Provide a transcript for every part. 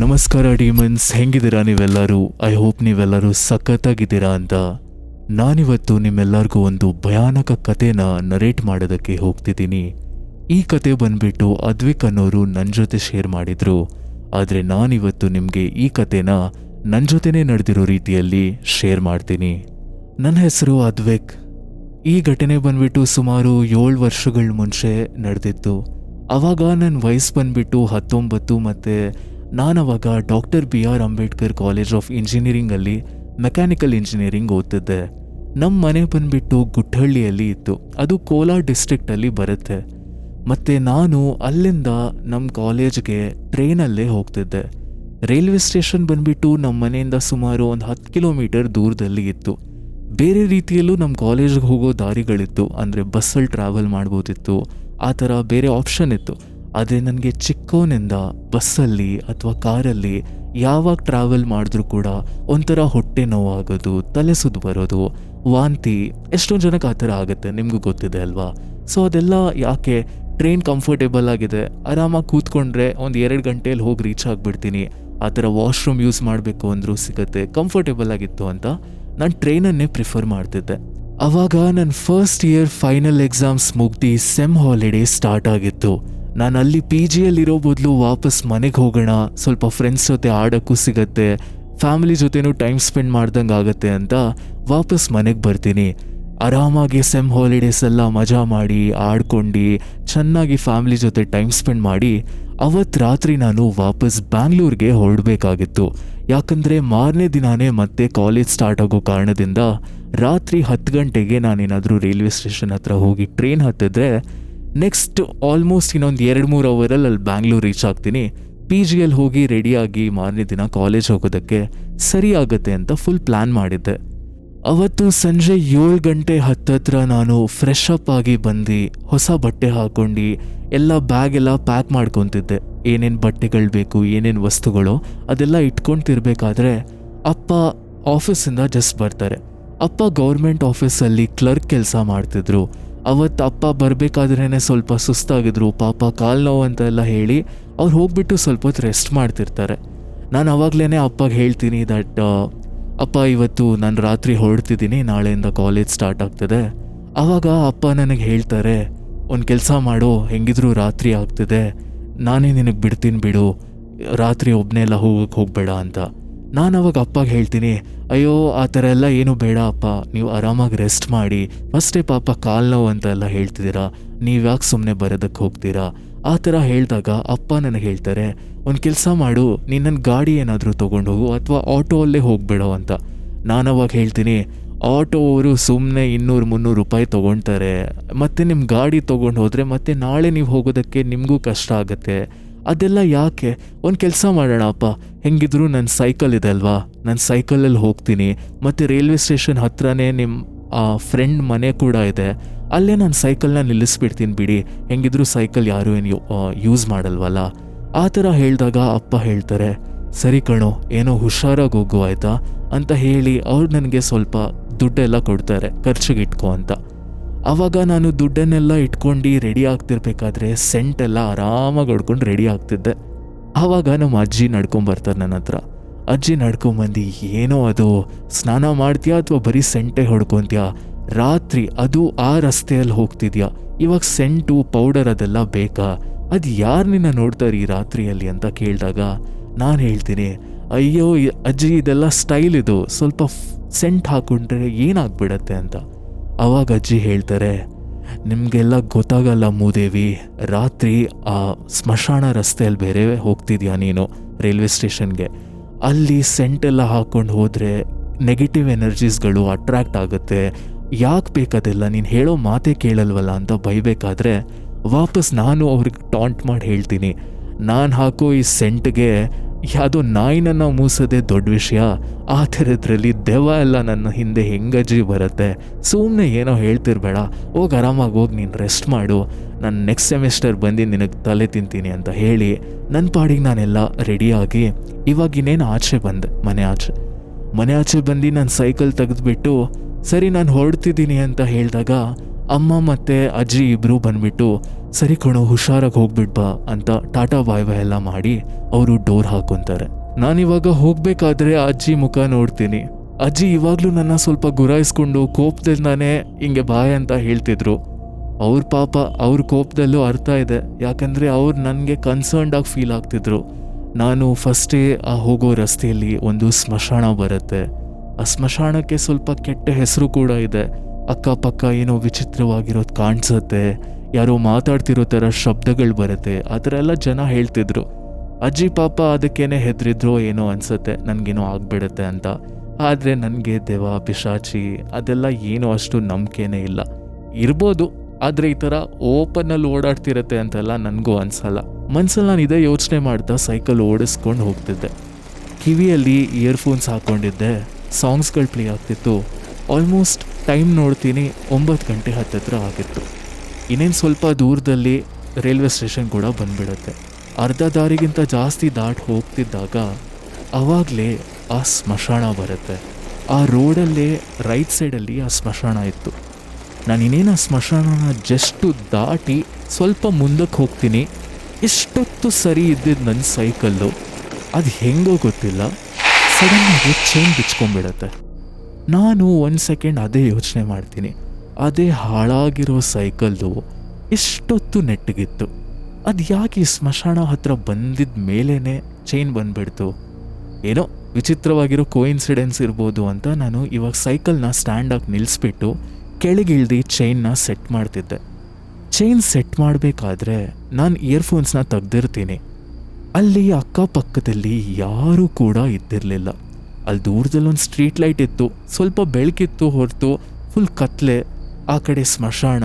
ನಮಸ್ಕಾರ ಡಿಮನ್ಸ್, ಹೆಂಗಿದ್ದೀರಾ ನೀವೆಲ್ಲರೂ? I hope ನೀವೆಲ್ಲರೂ ಸಖತ್ತಾಗಿದ್ದೀರಾ ಅಂತ. ನಾನಿವತ್ತು ನಿಮ್ಮೆಲ್ಲರಿಗೂ ಒಂದು ಭಯಾನಕ ಕಥೆನ ನರೇಟ್ ಮಾಡೋದಕ್ಕೆ ಹೋಗ್ತಿದ್ದೀನಿ. ಈ ಕತೆ ಬಂದ್ಬಿಟ್ಟು ಅದ್ವಿಕ್ ಅನ್ನೋರು ನನ್ನ ಜೊತೆ ಶೇರ್ ಮಾಡಿದ್ರು. ಆದರೆ ನಾನಿವತ್ತು ನಿಮಗೆ ಈ ಕತೆನ ನನ್ನ ಜೊತೆನೇ ನಡೆದಿರೋ ರೀತಿಯಲ್ಲಿ ಶೇರ್ ಮಾಡ್ತೀನಿ. ನನ್ನ ಹೆಸರು ಅದ್ವಿಕ್. ಈ ಘಟನೆ ಬಂದ್ಬಿಟ್ಟು ಸುಮಾರು 7 ವರ್ಷಗಳ ಮುಂಚೆ ನಡೆದಿತ್ತು. ಆವಾಗ ನನ್ನ ವಯಸ್ಸು ಬಂದ್ಬಿಟ್ಟು 19 ಮತ್ತು ನಾನವಾಗ doctor BR Ambedkar college of ಇಂಜಿನಿಯರಿಂಗಲ್ಲಿ ಮೆಕ್ಯಾನಿಕಲ್ ಇಂಜಿನಿಯರಿಂಗ್ ಓದ್ತಿದ್ದೆ. ನಮ್ಮ ಮನೆ ಬಂದ್ಬಿಟ್ಟು ಗುಟ್ಟಹಳ್ಳಿಯಲ್ಲಿ ಇತ್ತು. ಅದು ಕೋಲಾರ ಡಿಸ್ಟ್ರಿಕ್ಟಲ್ಲಿ ಬರುತ್ತೆ. ಮತ್ತು ನಾನು ಅಲ್ಲಿಂದ ನಮ್ಮ ಕಾಲೇಜ್ಗೆ ಟ್ರೈನಲ್ಲೇ ಹೋಗ್ತಿದ್ದೆ. ರೈಲ್ವೆ ಸ್ಟೇಷನ್ ಬಂದ್ಬಿಟ್ಟು ನಮ್ಮ ಮನೆಯಿಂದ ಸುಮಾರು ಒಂದು 10 ಕಿಲೋಮೀಟರ್ ದೂರದಲ್ಲಿ ಇತ್ತು. ಬೇರೆ ರೀತಿಯಲ್ಲೂ ನಮ್ಮ ಕಾಲೇಜ್ಗೆ ಹೋಗೋ ದಾರಿಗಳಿತ್ತು, ಅಂದರೆ ಬಸ್ಸಲ್ಲಿ ಟ್ರಾವೆಲ್ ಮಾಡ್ಬೋದಿತ್ತು. ಆ ಥರ ಬೇರೆ ಆಪ್ಷನ್ ಇತ್ತು. ಆದರೆ ನನಗೆ ಚಿಕ್ಕವನಿಂದ ಬಸ್ಸಲ್ಲಿ ಅಥವಾ ಕಾರಲ್ಲಿ ಯಾವಾಗ ಟ್ರಾವೆಲ್ ಮಾಡಿದ್ರೂ ಕೂಡ ಒಂಥರ ಹೊಟ್ಟೆ ನೋವಾಗೋದು, ತಲೆ ಸುತ್ತು ಬರೋದು, ವಾಂತಿ, ಎಷ್ಟೊಂದು ಜನಕ್ಕೆ ಆ ಥರ ಆಗುತ್ತೆ, ನಿಮಗೂ ಗೊತ್ತಿದೆ ಅಲ್ವಾ? ಸೊ ಅದೆಲ್ಲ ಯಾಕೆ? ಟ್ರೈನ್ ಕಂಫರ್ಟೇಬಲ್ ಆಗಿದೆ, ಆರಾಮಾಗಿ ಕೂತ್ಕೊಂಡ್ರೆ ಒಂದು 2 ಗಂಟೆಯಲ್ಲಿ ಹೋಗಿ ರೀಚ್ ಆಗಿಬಿಡ್ತೀನಿ. ಆ ಥರ ವಾಶ್ರೂಮ್ ಯೂಸ್ ಮಾಡಬೇಕು ಅಂದರೂ ಸಿಗುತ್ತೆ, ಕಂಫರ್ಟೇಬಲ್ ಆಗಿತ್ತು ಅಂತ ನಾನು ಟ್ರೈನನ್ನೇ ಪ್ರಿಫರ್ ಮಾಡ್ತಿದ್ದೆ. ಆವಾಗ ನನ್ನ ಫಸ್ಟ್ ಇಯರ್ ಫೈನಲ್ ಎಕ್ಸಾಮ್ಸ್ ಮುಗ್ದು ಸೆಮ್ ಹಾಲಿಡೇ ಸ್ಟಾರ್ಟ್ ಆಗಿತ್ತು. ನಾನು ಅಲ್ಲಿ PGಯಲ್ಲಿರೋ ಬದಲು ವಾಪಸ್ ಮನೆಗೆ ಹೋಗೋಣ, ಸ್ವಲ್ಪ ಫ್ರೆಂಡ್ಸ್ ಜೊತೆ ಆಡೋಕ್ಕೂ ಸಿಗತ್ತೆ, ಫ್ಯಾಮಿಲಿ ಜೊತೆನೂ ಟೈಮ್ ಸ್ಪೆಂಡ್ ಮಾಡ್ದಂಗೆ ಆಗುತ್ತೆ ಅಂತ ವಾಪಸ್ ಮನೆಗೆ ಬರ್ತೀನಿ. ಆರಾಮಾಗಿ ಸೆಮ್ ಹಾಲಿಡೇಸ್ ಎಲ್ಲ ಮಜಾ ಮಾಡಿ ಆಡ್ಕೊಂಡು ಚೆನ್ನಾಗಿ ಫ್ಯಾಮಿಲಿ ಜೊತೆ ಟೈಮ್ ಸ್ಪೆಂಡ್ ಮಾಡಿ ಅವತ್ತು ರಾತ್ರಿ ನಾನು ವಾಪಸ್ ಬ್ಯಾಂಗ್ಳೂರ್ಗೆ ಹೊರಡಬೇಕಾಗಿತ್ತು. ಯಾಕಂದರೆ ಮಾರನೇ ದಿನಾನೇ ಮತ್ತೆ ಕಾಲೇಜ್ ಸ್ಟಾರ್ಟ್ ಆಗೋ ಕಾರಣದಿಂದ ರಾತ್ರಿ 10 ಗಂಟೆಗೆ ನಾನೇನಾದರೂ ರೈಲ್ವೆ ಸ್ಟೇಷನ್ ಹತ್ರ ಹೋಗಿ ಟ್ರೈನ್ ಹತ್ತಿದ್ರೆ ನೆಕ್ಸ್ಟ್ ಆಲ್ಮೋಸ್ಟ್ ಇನ್ನೊಂದು 2-3 ಅವರಲ್ಲಿ ಅಲ್ಲಿ ಬ್ಯಾಂಗ್ಳೂರ್ ರೀಚ್ ಆಗ್ತೀನಿ. PGಯಲ್ಲಿ ಹೋಗಿ ರೆಡಿಯಾಗಿ ಮಾರನೇ ದಿನ ಕಾಲೇಜ್ ಹೋಗೋದಕ್ಕೆ ಸರಿ ಆಗುತ್ತೆ ಅಂತ ಫುಲ್ ಪ್ಲ್ಯಾನ್ ಮಾಡಿದ್ದೆ. ಅವತ್ತು ಸಂಜೆ 7 ಗಂಟೆ ಹತ್ತತ್ರ ನಾನು ಫ್ರೆಶ್ ಅಪ್ ಆಗಿ ಬಂದು ಹೊಸ ಬಟ್ಟೆ ಹಾಕ್ಕೊಂಡು ಎಲ್ಲ ಬ್ಯಾಗೆಲ್ಲ ಪ್ಯಾಕ್ ಮಾಡ್ಕೊತಿದ್ದೆ. ಏನೇನು ಬಟ್ಟೆಗಳು ಬೇಕು, ಏನೇನು ವಸ್ತುಗಳು ಅದೆಲ್ಲ ಇಟ್ಕೊತಿರ್ಬೇಕಾದ್ರೆ ಅಪ್ಪ ಆಫೀಸಿಂದ ಜಸ್ಟ್ ಬರ್ತಾರೆ. ಅಪ್ಪ ಗೌರ್ಮೆಂಟ್ ಆಫೀಸಲ್ಲಿ ಕ್ಲರ್ಕ್ ಕೆಲಸ ಮಾಡ್ತಿದ್ರು. ಅವತ್ತು ಅಪ್ಪ ಬರಬೇಕಾದ್ರೇ ಸ್ವಲ್ಪ ಸುಸ್ತಾಗಿದ್ರು, ಪಾಪ ಕಾಲು ನೋವು ಅಂತ ಎಲ್ಲ ಹೇಳಿ ಅವ್ರು ಹೋಗ್ಬಿಟ್ಟು ಸ್ವಲ್ಪ ಹೊತ್ತು ರೆಸ್ಟ್ ಮಾಡ್ತಿರ್ತಾರೆ. ನಾನು ಅವಾಗಲೇ ಅಪ್ಪಗೆ ಹೇಳ್ತೀನಿ ದಟ್ ಅಪ್ಪ ಇವತ್ತು ನಾನು ರಾತ್ರಿ ಹೊರಡ್ತಿದ್ದೀನಿ, ನಾಳೆಯಿಂದ ಕಾಲೇಜ್ ಸ್ಟಾರ್ಟ್ ಆಗ್ತದೆ. ಆವಾಗ ಅಪ್ಪ ನನಗೆ ಹೇಳ್ತಾರೆ, ಒಂದು ಕೆಲಸ ಮಾಡು, ಹೆಂಗಿದ್ರು ರಾತ್ರಿ ಆಗ್ತಿದೆ, ನಾನೇ ನಿನಗೆ ಬಿಡ್ತೀನಿ ಬಿಡು, ರಾತ್ರಿ ಒಬ್ಬನೇ ಎಲ್ಲ ಹೋಗಬೇಡ ಅಂತ. ನಾನು ಅವಾಗ ಅಪ್ಪಗೆ ಹೇಳ್ತೀನಿ, ಅಯ್ಯೋ ಆ ಥರ ಎಲ್ಲ ಏನೂ ಬೇಡ ಅಪ್ಪ, ನೀವು ಆರಾಮಾಗಿ ರೆಸ್ಟ್ ಮಾಡಿ, ಫಸ್ಟೇ ಪಾಪ ಕಾಲು ನೋವು ಅಂತ ಎಲ್ಲ ಹೇಳ್ತಿದ್ದೀರಾ, ನೀವು ಯಾಕೆ ಸುಮ್ಮನೆ ಬರೋದಕ್ಕೆ ಹೋಗ್ತೀರಾ? ಆ ಥರ ಹೇಳಿದಾಗ ಅಪ್ಪ ನನಗೆ ಹೇಳ್ತಾರೆ, ಒಂದು ಕೆಲಸ ಮಾಡು, ನೀನು ನನ್ನ ಗಾಡಿ ಏನಾದರೂ ತೊಗೊಂಡು ಹೋಗು ಅಥವಾ ಆಟೋ ಅಲ್ಲೇ ಹೋಗಬೇಡ ಅಂತ. ನಾನು ಅವಾಗ ಹೇಳ್ತೀನಿ, ಆಟೋ ಅವರು ಸುಮ್ಮನೆ 200-300 ರೂಪಾಯಿ ತೊಗೊಳ್ತಾರೆ, ಮತ್ತು ನಿಮ್ಮ ಗಾಡಿ ತೊಗೊಂಡು ಹೋದರೆ ಮತ್ತೆ ನಾಳೆ ನೀವು ಹೋಗೋದಕ್ಕೆ ನಿಮಗೂ ಕಷ್ಟ ಆಗುತ್ತೆ, ಅದೆಲ್ಲ ಯಾಕೆ? ಒಂದು ಕೆಲಸ ಮಾಡೋಣ ಅಪ್ಪ, ಹೆಂಗಿದ್ರು ನನ್ನ ಸೈಕಲ್ ಇದೆ ಅಲ್ವಾ, ನಾನು ಸೈಕಲಲ್ಲಿ ಹೋಗ್ತೀನಿ, ಮತ್ತು ರೈಲ್ವೆ ಸ್ಟೇಷನ್ ಹತ್ರನೇ ನಿಮ್ಮ ಫ್ರೆಂಡ್ ಮನೆ ಕೂಡ ಇದೆ, ಅಲ್ಲೇ ನಾನು ಸೈಕಲ್ನ ನಿಲ್ಲಿಸ್ಬಿಡ್ತೀನಿ ಬಿಡಿ, ಹೆಂಗಿದ್ರು ಸೈಕಲ್ ಯಾರೂ ಏನು ಯೂಸ್ ಮಾಡಲ್ವಲ್ಲ. ಆ ಥರ ಹೇಳಿದಾಗ ಅಪ್ಪ ಹೇಳ್ತಾರೆ, ಸರಿ ಕಣೋ, ಏನೋ ಹುಷಾರಾಗಿ ಹೋಗು ಆಯಿತಾ ಅಂತ ಹೇಳಿ ಅವ್ರು ನನಗೆ ಸ್ವಲ್ಪ ದುಡ್ಡೆಲ್ಲ ಕೊಡ್ತಾರೆ, ಖರ್ಚಿಗೆ ಇಟ್ಕೊ ಅಂತ. ಆವಾಗ ನಾನು ದುಡ್ಡನ್ನೆಲ್ಲ ಇಟ್ಕೊಂಡು ರೆಡಿ ಆಗ್ತಿರ್ಬೇಕಾದ್ರೆ ಸೆಂಟೆಲ್ಲ ಆರಾಮಾಗಿ ಹೊಡ್ಕೊಂಡು ರೆಡಿ ಆಗ್ತಿದ್ದೆ. ಆವಾಗ ನಮ್ಮ ಅಜ್ಜಿ ನಡ್ಕೊಂಬರ್ತಾರೆ ನನ್ನ ಹತ್ರ. ಅಜ್ಜಿ ನಡ್ಕೊಂಬಂದು, ಏನೋ ಅದು ಸ್ನಾನ ಮಾಡ್ತೀಯಾ ಅಥವಾ ಬರೀ ಸೆಂಟೆ ಹೊಡ್ಕೊತೀಯಾ? ರಾತ್ರಿ ಅದು ಆ ರಸ್ತೆಯಲ್ಲಿ ಹೋಗ್ತಿದ್ಯಾ, ಇವಾಗ ಸೆಂಟು ಪೌಡರ್ ಅದೆಲ್ಲ ಬೇಕಾ? ಅದು ಯಾರು ನಿನ್ನ ನೋಡ್ತಾರೆ ಈ ರಾತ್ರಿಯಲ್ಲಿ ಅಂತ ಕೇಳಿದಾಗ ನಾನು ಹೇಳ್ತೀನಿ, ಅಯ್ಯೋ ಅಜ್ಜಿ ಇದೆಲ್ಲ ಸ್ಟೈಲ್, ಇದು ಸ್ವಲ್ಪ ಸೆಂಟ್ ಹಾಕ್ಕೊಂಡ್ರೆ ಏನಾಗ್ಬಿಡತ್ತೆ ಅಂತ. ಅವಾಗ ಅಜ್ಜಿ ಹೇಳ್ತಾರೆ, ನಿಮಗೆಲ್ಲ ಗೊತ್ತಾಗಲ್ಲ ಮೂದೇವಿ, ರಾತ್ರಿ ಆ ಸ್ಮಶಾನ ರಸ್ತೆಯಲ್ಲಿ ಬೇರೆ ಹೋಗ್ತಿದ್ಯಾ ನೀನು ರೈಲ್ವೆ ಸ್ಟೇಷನ್ಗೆ, ಅಲ್ಲಿ ಸೆಂಟೆಲ್ಲ ಹಾಕ್ಕೊಂಡು ಹೋದರೆ ನೆಗೆಟಿವ್ ಎನರ್ಜೀಸ್ಗಳು ಅಟ್ರ್ಯಾಕ್ಟ್ ಆಗುತ್ತೆ, ಯಾಕೆ ಬೇಕದೆಲ್ಲ, ನೀನು ಹೇಳೋ ಮಾತೇ ಕೇಳಲ್ವಲ್ಲ ಅಂತ ಬೈಬೇಕಾದ್ರೆ ವಾಪಸ್ ನಾನು ಅವ್ರಿಗೆ ಟಾಂಟ್ ಮಾಡಿ ಹೇಳ್ತೀನಿ, ನಾನು ಹಾಕೋ ಈ ಸೆಂಟ್ಗೆ ಯಾವುದೋ ನಾಯಿನನ್ನ ಮೂಸೋದೇ ದೊಡ್ಡ ವಿಷಯ, ಆ ಥರದ್ರಲ್ಲಿ ದೆವ್ವ ಎಲ್ಲ ನನ್ನ ಹಿಂದೆ ಹೆಂಗಜ್ಜಿ ಬರುತ್ತೆ, ಸುಮ್ಮನೆ ಏನೋ ಹೇಳ್ತಿರ್ಬೇಡ, ಹೋಗಿ ಆರಾಮಾಗಿ ಹೋಗಿ ನೀನು ರೆಸ್ಟ್ ಮಾಡು, ನಾನು ನೆಕ್ಸ್ಟ್ ಸೆಮಿಸ್ಟರ್ ಬಂದು ನಿನಗೆ ತಲೆ ತಿಂತೀನಿ ಅಂತ ಹೇಳಿ ನನ್ನ ಪಾಡಿಗೆ ನಾನೆಲ್ಲ ರೆಡಿಯಾಗಿ ಇವಾಗಿನ್ನೇನು ಆಚೆ ಬಂದೆ, ಮನೆ ಆಚೆ ಬಂದು ನಾನು ಸೈಕಲ್ ತೆಗೆದುಬಿಟ್ಟು ಸರಿ ನಾನು ಹೊರಡ್ತಿದ್ದೀನಿ ಅಂತ ಹೇಳಿದಾಗ ಅಮ್ಮ ಮತ್ತು ಅಜ್ಜಿ ಇಬ್ಬರು ಬಂದುಬಿಟ್ಟು ಸರಿ ಕಣೋ, ಹುಷಾರಾಗಿ ಹೋಗ್ಬಿಡ್ಬಾ ಅಂತ ಟಾಟಾ ಬಾಯ್ ಬಾಯ್ ಎಲ್ಲ ಮಾಡಿ ಅವರು ಡೋರ್ ಹಾಕೊಂತಾರೆ. ನಾನಿವಾಗ ಹೋಗ್ಬೇಕಾದ್ರೆ ಅಜ್ಜಿ ಮುಖ ನೋಡ್ತೀನಿ. ಅಜ್ಜಿ ಇವಾಗ್ಲೂ ನನ್ನ ಸ್ವಲ್ಪ ಗುರಾಯಿಸ್ಕೊಂಡು ಕೋಪದಿಂದಾನೇ ಹಿಂಗೆ ಬಾಯ್ ಅಂತ ಹೇಳ್ತಿದ್ರು. ಅವ್ರ ಪಾಪ ಅವ್ರ ಕೋಪದಲ್ಲೂ ಅರ್ಥ ಇದೆ, ಯಾಕಂದರೆ ಅವ್ರು ನನಗೆ ಕನ್ಸರ್ನ್ಡ್ ಆಗಿ ಫೀಲ್ ಆಗ್ತಿದ್ರು. ನಾನು ಫಸ್ಟೇ ಆ ಹೋಗೋ ರಸ್ತೆಯಲ್ಲಿ ಒಂದು ಸ್ಮಶಾನ ಬರುತ್ತೆ. ಆ ಸ್ಮಶಾನಕ್ಕೆ ಸ್ವಲ್ಪ ಕೆಟ್ಟ ಹೆಸರು ಕೂಡ ಇದೆ. ಅಕ್ಕಪಕ್ಕ ಏನೋ ವಿಚಿತ್ರವಾಗಿರೋದು ಕಾಣಿಸುತ್ತೆ, ಯಾರೋ ಮಾತಾಡ್ತಿರೋ ಥರ ಶಬ್ದಗಳು ಬರುತ್ತೆ, ಆ ಥರ ಎಲ್ಲ ಜನ ಹೇಳ್ತಿದ್ರು. ಅಜ್ಜಿ ಪಾಪ ಅದಕ್ಕೇನೆ ಹೆದರಿದ್ರೋ ಏನೋ ಅನಿಸುತ್ತೆ, ನನಗೇನೋ ಆಗ್ಬಿಡುತ್ತೆ ಅಂತ. ಆದರೆ ನನಗೆ ದೆವ್ವ ಪಿಶಾಚಿ ಅದೆಲ್ಲ ಏನೋ ಅಷ್ಟು ನಂಬಿಕೆನೇ ಇಲ್ಲ. ಇರ್ಬೋದು, ಆದರೆ ಈ ಥರ ಓಪನ್ನಲ್ಲಿ ಓಡಾಡ್ತಿರತ್ತೆ ಅಂತೆಲ್ಲ ನನಗೂ ಅನಿಸಲ್ಲ. ಮನ್ಸಲ್ಲಿ ನಾನು ಇದೇ ಯೋಚನೆ ಮಾಡ್ತಾ ಸೈಕಲ್ ಓಡಿಸ್ಕೊಂಡು ಹೋಗ್ತಿದ್ದೆ. ಕಿವಿಯಲ್ಲಿ ಇಯರ್ಫೋನ್ಸ್ ಹಾಕ್ಕೊಂಡಿದ್ದೆ, ಸಾಂಗ್ಸ್ಗಳು ಪ್ಲೇ ಆಗ್ತಿತ್ತು. ಆಲ್ಮೋಸ್ಟ್ ಟೈಮ್ ನೋಡ್ತೀನಿ 9 ಗಂಟೆ ಹತ್ತಿರ ಆಗಿತ್ತು. ಇನ್ನೇನು ಸ್ವಲ್ಪ ದೂರದಲ್ಲಿ ರೈಲ್ವೆ ಸ್ಟೇಷನ್ ಕೂಡ ಬಂದ್ಬಿಡುತ್ತೆ. ಅರ್ಧ ದಾರಿಗಿಂತ ಜಾಸ್ತಿ ದಾಟಿ ಹೋಗ್ತಿದ್ದಾಗ ಆವಾಗಲೇ ಆ ಸ್ಮಶಾನ ಬರುತ್ತೆ. ಆ ರೋಡಲ್ಲೇ ರೈಟ್ ಸೈಡಲ್ಲಿ ಆ ಸ್ಮಶಾನ ಇತ್ತು. ನಾನು ಇನ್ನೇನು ಆ ಸ್ಮಶಾನನ ಜಸ್ಟು ದಾಟಿ ಸ್ವಲ್ಪ ಮುಂದಕ್ಕೆ ಹೋಗ್ತೀನಿ. ಇಷ್ಟೊತ್ತು ಸರಿ ಇದ್ದಿದ್ದು ನನ್ನ ಸೈಕಲ್ಲು ಅದು ಹೆಂಗೋ ಗೊತ್ತಿಲ್ಲ, ಸಡನ್ನಾಗಿ ಚೈನ್ ಬಿಚ್ಕೊಂಡ್ಬಿಡತ್ತೆ. ನಾನು 1 ಸೆಕೆಂಡ್ ಅದೇ ಯೋಚನೆ ಮಾಡ್ತೀನಿ, ಅದೇ ಹಾಳಾಗಿರೋ ಸೈಕಲ್ದು ಇಷ್ಟೊತ್ತು ನೆಟ್ಟಗಿತ್ತು, ಅದು ಯಾಕೆ ಈ ಸ್ಮಶಾನ ಹತ್ರ ಬಂದಿದ್ದ ಮೇಲೇ ಚೈನ್ ಬಂದ್ಬಿಡ್ತು? ಏನೋ ವಿಚಿತ್ರವಾಗಿರೋ ಕೋಇನ್ಸಿಡೆನ್ಸ್ ಇರ್ಬೋದು ಅಂತ ನಾನು ಇವಾಗ ಸೈಕಲ್ನ ಸ್ಟ್ಯಾಂಡಾಗಿ ನಿಲ್ಲಿಸ್ಬಿಟ್ಟು ಕೆಳಗಿಳ್ದು ಚೈನ್ನ ಸೆಟ್ ಮಾಡ್ತಿದ್ದೆ. ಚೈನ್ ಸೆಟ್ ಮಾಡಬೇಕಾದ್ರೆ ನಾನು ಇಯರ್ಫೋನ್ಸ್ನ ತೆಗ್ದಿರ್ತೀನಿ. ಅಲ್ಲಿ ಅಕ್ಕಪಕ್ಕದಲ್ಲಿ ಯಾರೂ ಕೂಡ ಇದ್ದಿರಲಿಲ್ಲ. ಅಲ್ಲಿ ದೂರದಲ್ಲಿ ಒಂದು ಸ್ಟ್ರೀಟ್ ಲೈಟ್ ಇತ್ತು, ಸ್ವಲ್ಪ ಬೆಳಕಿತ್ತು ಹೊರತು ಫುಲ್ ಕತ್ಲೆ. ಆ ಕಡೆ ಸ್ಮಶಾನ,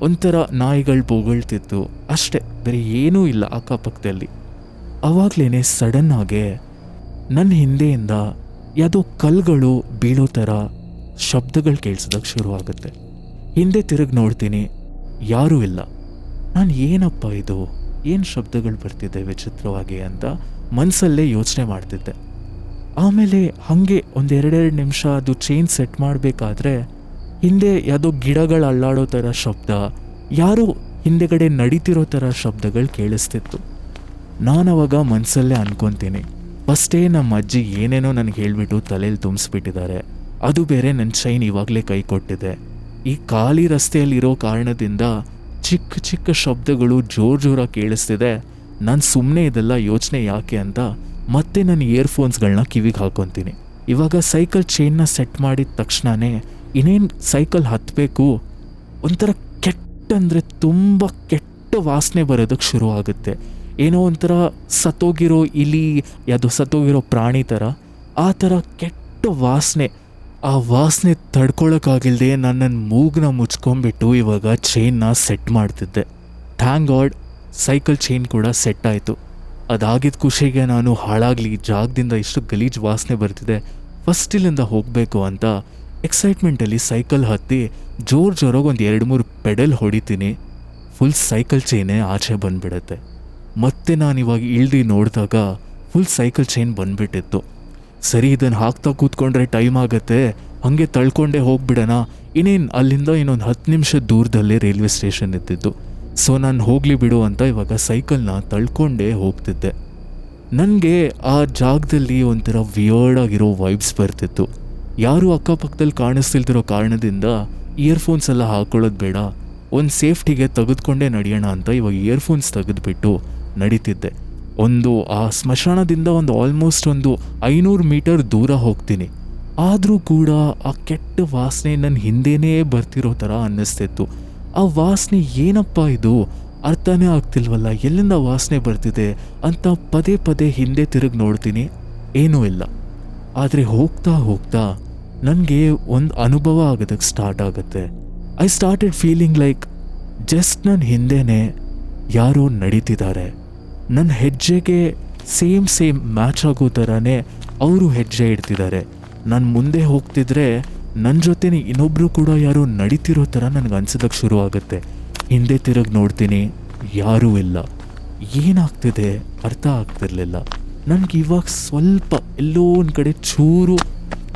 ಒಂಥರ ನಾಯಿಗಳು ಬೋಗಳ್ತಿತ್ತು ಅಷ್ಟೇ, ಬೇರೆ ಏನೂ ಇಲ್ಲ ಅಕ್ಕಪಕ್ಕದಲ್ಲಿ. ಆವಾಗಲೇ ಸಡನ್ನಾಗೆ ನನ್ನ ಹಿಂದೆಯಿಂದ ಯಾವುದೋ ಕಲ್ಗಳು ಬೀಳೋ ಥರ ಶಬ್ದಗಳು ಕೇಳಿಸೋದಕ್ಕೆ ಶುರುವಾಗುತ್ತೆ. ಹಿಂದೆ ತಿರುಗಿ ನೋಡ್ತೀನಿ, ಯಾರೂ ಇಲ್ಲ. ನಾನು ಏನಪ್ಪ ಇದು, ಏನು ಶಬ್ದಗಳು ಬರ್ತಿದೆ ವಿಚಿತ್ರವಾಗಿ ಅಂತ ಮನಸ್ಸಲ್ಲೇ ಯೋಚನೆ ಮಾಡ್ತಿದ್ದೆ. ಆಮೇಲೆ ಹಾಗೆ ಒಂದು 2 ನಿಮಿಷ ಅದು ಚೈನ್ ಸೆಟ್ ಮಾಡಬೇಕಾದ್ರೆ ಹಿಂದೆ ಯಾವುದೋ ಗಿಡಗಳು ಅಲ್ಲಾಡೋ ಥರ ಶಬ್ದ, ಯಾರೋ ಹಿಂದೆಗಡೆ ನಡೀತಿರೋ ಥರ ಶಬ್ದಗಳು ಕೇಳಿಸ್ತಿತ್ತು. ನಾನವಾಗ ಮನಸ್ಸಲ್ಲೇ ಅನ್ಕೊತೀನಿ, ಫಸ್ಟೇ ನಮ್ಮ ಅಜ್ಜಿ ಏನೇನೋ ನನಗೆ ಹೇಳಿಬಿಟ್ಟು ತಲೆಯಲ್ಲಿ ತುಂಬಿಸ್ಬಿಟ್ಟಿದ್ದಾರೆ, ಅದು ಬೇರೆ ನನ್ನ ಚೈನ್ ಇವಾಗಲೇ ಕೈ ಕೊಟ್ಟಿದೆ. ಈ ಖಾಲಿ ರಸ್ತೆಯಲ್ಲಿರೋ ಕಾರಣದಿಂದ ಚಿಕ್ಕ ಚಿಕ್ಕ ಶಬ್ದಗಳು ಜೋರಾಗಿ ಕೇಳಿಸ್ತಿದೆ. ನಾನು ಸುಮ್ಮನೆ ಇದೆಲ್ಲ ಯೋಚನೆ ಯಾಕೆ ಅಂತ ಮತ್ತೆ ನನ್ನ ಇಯರ್ಫೋನ್ಸ್ಗಳನ್ನ ಕಿವಿಗೆ ಹಾಕೊತೀನಿ. ಇವಾಗ ಸೈಕಲ್ ಚೈನ್ನ ಸೆಟ್ ಮಾಡಿದ ತಕ್ಷಣವೇ ಇನ್ನೇನು ಸೈಕಲ್ ಹತ್ತಬೇಕು, ಒಂಥರ ಕೆಟ್ಟಂದರೆ ತುಂಬ ಕೆಟ್ಟ ವಾಸನೆ ಬರೋದಕ್ಕೆ ಶುರು ಆಗುತ್ತೆ. ಏನೋ ಒಂಥರ ಸತ್ತೋಗಿರೋ ಇಲಿ, ಯಾವುದೋ ಸತ್ತೋಗಿರೋ ಪ್ರಾಣಿ ಥರ, ಆ ಥರ ಕೆಟ್ಟ ವಾಸನೆ. ಆ ವಾಸನೆ ತಡ್ಕೊಳಕ್ಕಾಗಿಲ್ಲದೆ ನನ್ನ ಮೂಗನ್ನ ಮುಚ್ಕೊಂಡ್ಬಿಟ್ಟು ಇವಾಗ ಚೈನ್ನ ಸೆಟ್ ಮಾಡ್ತಿದ್ದೆ. ಥ್ಯಾಂಕ್ ಗಾಡ್ ಸೈಕಲ್ ಚೈನ್ ಕೂಡ ಸೆಟ್ ಆಯಿತು. ಅದಾಗಿದ್ದ ಖುಷಿಗೆ ನಾನು ಹಾಳಾಗಲಿ ಜಾಗದಿಂದ ಇಷ್ಟು ಗಲೀಜು ವಾಸನೆ ಬರ್ತಿದೆ, ಫಸ್ಟ್ ಇಲ್ಲಿಂದ ಹೋಗಬೇಕು ಅಂತ ಎಕ್ಸೈಟ್ಮೆಂಟಲ್ಲಿ ಸೈಕಲ್ ಹತ್ತಿ ಜೋರಾಗಿ ಒಂದು 2-3 ಪೆಡಲ್ ಹೊಡಿತೀನಿ. ಫುಲ್ ಸೈಕಲ್ ಚೈನೇ ಆಚೆ ಬಂದುಬಿಡುತ್ತೆ. ಮತ್ತೆ ನಾನಿವಾಗ ಇಳ್ದು ನೋಡಿದಾಗ ಫುಲ್ ಸೈಕಲ್ ಚೈನ್ ಬಂದುಬಿಟ್ಟಿತ್ತು. ಸರಿ, ಇದನ್ನು ಹಾಕ್ತಾ ಕೂತ್ಕೊಂಡ್ರೆ ಟೈಮ್ ಆಗುತ್ತೆ, ಹಾಗೆ ತಳ್ಕೊಂಡೇ ಹೋಗ್ಬಿಡೋಣ. ಇನ್ನೇನು ಅಲ್ಲಿಂದ ಇನ್ನೊಂದು 10 ನಿಮಿಷ ದೂರದಲ್ಲೇ ರೈಲ್ವೆ ಸ್ಟೇಷನ್ ಇದ್ದಿದ್ದು. ಸೊ ನಾನು ಹೋಗಲಿ ಬಿಡು ಅಂತ ಇವಾಗ ಸೈಕಲ್ನ ತಳ್ಕೊಂಡೇ ಹೋಗ್ತಿದ್ದೆ. ನನಗೆ ಆ ಜಾಗದಲ್ಲಿ ಒಂಥರ ವಿಯರ್ಡ್ ಆಗಿರೋ ವೈಬ್ಸ್ ಬರ್ತಿತ್ತು. ಯಾರೂ ಅಕ್ಕಪಕ್ಕದಲ್ಲಿ ಕಾಣಿಸ್ತಿಲ್ದಿರೋ ಕಾರಣದಿಂದ ಇಯರ್ಫೋನ್ಸ್ ಎಲ್ಲ ಹಾಕೊಳ್ಳೋದು ಬೇಡ, ಒಂದು ಸೇಫ್ಟಿಗೆ ತೆಗೆದುಕೊಂಡೇ ನಡೆಯೋಣ ಅಂತ ಇವಾಗ ಇಯರ್ಫೋನ್ಸ್ ತೆಗೆದುಬಿಟ್ಟು ನಡೀತಿದ್ದೆ. ಆ ಸ್ಮಶಾನದಿಂದ ಆಲ್ಮೋಸ್ಟ್ 500 ಮೀಟರ್ ದೂರ ಹೋಗ್ತೀನಿ. ಆದರೂ ಕೂಡ ಆ ಕೆಟ್ಟ ವಾಸನೆ ನನ್ನ ಹಿಂದೆನೇ ಬರ್ತಿರೋ ಥರ ಅನ್ನಿಸ್ತಿತ್ತು. ಆ ವಾಸನೆ ಏನಪ್ಪ ಇದು, ಅರ್ಥನೇ ಆಗ್ತಿಲ್ವಲ್ಲ, ಎಲ್ಲಿಂದ ವಾಸನೆ ಬರ್ತಿದೆ ಅಂತ ಪದೇ ಪದೇ ಹಿಂದೆ ತಿರುಗಿ ನೋಡ್ತೀನಿ, ಏನೂ ಇಲ್ಲ. ಆದರೆ ಹೋಗ್ತಾ ಹೋಗ್ತಾ ನನಗೆ ಒಂದು ಅನುಭವ ಆಗೋದಕ್ಕೆ ಸ್ಟಾರ್ಟ್ ಆಗುತ್ತೆ. I started feeling like just ನನ್ನ ಹಿಂದೆನೇ ಯಾರೋ ನಡೀತಿದ್ದಾರೆ. ನನ್ನ ಹೆಜ್ಜೆಗೆ ಸೇಮ್ ಮ್ಯಾಚ್ ಆಗೋ ಥರನೇ ಅವರು ಹೆಜ್ಜೆ ಇಡ್ತಿದ್ದಾರೆ. ನಾನು ಮುಂದೆ ಹೋಗ್ತಿದ್ರೆ ನನ್ನ ಜೊತೆನೇ ಇನ್ನೊಬ್ಬರು ಕೂಡ ಯಾರೋ ನಡೀತಿರೋ ಥರ ನನಗೆ ಅನ್ಸೋದಕ್ಕೆ ಶುರು ಆಗುತ್ತೆ. ಹಿಂದೆ ತಿರುಗಿ ನೋಡ್ತೀನಿ, ಯಾರೂ ಇಲ್ಲ. ಏನಾಗ್ತಿದೆ ಅರ್ಥ ಆಗ್ತಿರ್ಲಿಲ್ಲ. ನನಗೆ ಇವಾಗ ಸ್ವಲ್ಪ ಎಲ್ಲೋ ಒಂದು ಕಡೆ ಚೂರು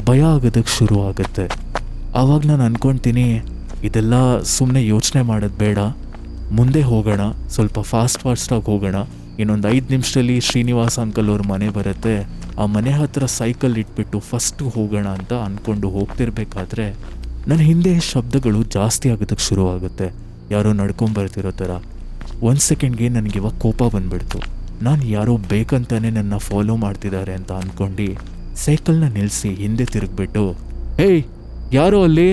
ಭಯ ಆಗೋದಕ್ಕೆ ಶುರು ಆಗುತ್ತೆ. ಆವಾಗ ನಾನು ಅಂದ್ಕೊಳ್ತೀನಿ, ಇದೆಲ್ಲ ಸುಮ್ಮನೆ ಯೋಚನೆ ಮಾಡೋದು ಬೇಡ, ಮುಂದೆ ಹೋಗೋಣ, ಸ್ವಲ್ಪ ಫಾಸ್ಟಾಗಿ ಹೋಗೋಣ, ಇನ್ನೊಂದು 5 ನಿಮಿಷದಲ್ಲಿ ಶ್ರೀನಿವಾಸ್ ಅಂಕಲ್ ಅವ್ರ ಮನೆ ಬರುತ್ತೆ, ಆ ಮನೆ ಹತ್ರ ಸೈಕಲ್ ಇಟ್ಬಿಟ್ಟು ಫಸ್ಟು ಹೋಗೋಣ ಅಂತ ಅಂದ್ಕೊಂಡು ಹೋಗ್ತಿರ್ಬೇಕಾದ್ರೆ ನನ್ನ ಹಿಂದೆ ಶಬ್ದಗಳು ಜಾಸ್ತಿ ಆಗೋದಕ್ಕೆ ಶುರು ಆಗುತ್ತೆ, ಯಾರೋ ನಡ್ಕೊಂಬರ್ತಿರೋ ಥರ. 1 ಸೆಕೆಂಡ್ಗೆ ನನಗೆ ಇವಾಗ ಕೋಪ ಬಂದ್ಬಿಡ್ತು. ನಾನು ಯಾರೋ ಬೇಕಂತಾನೆ ನನ್ನ ಫಾಲೋ ಮಾಡ್ತಿದ್ದಾರೆ ಅಂತ ಅಂದ್ಕೊಂಡು ಸೈಕಲ್ನ ನಿಲ್ಲಿಸಿ ಹಿಂದೆ ತಿರುಗಿಬಿಟ್ಟು, ಹೇಯ್ ಯಾರೋ ಅಲ್ಲಿ,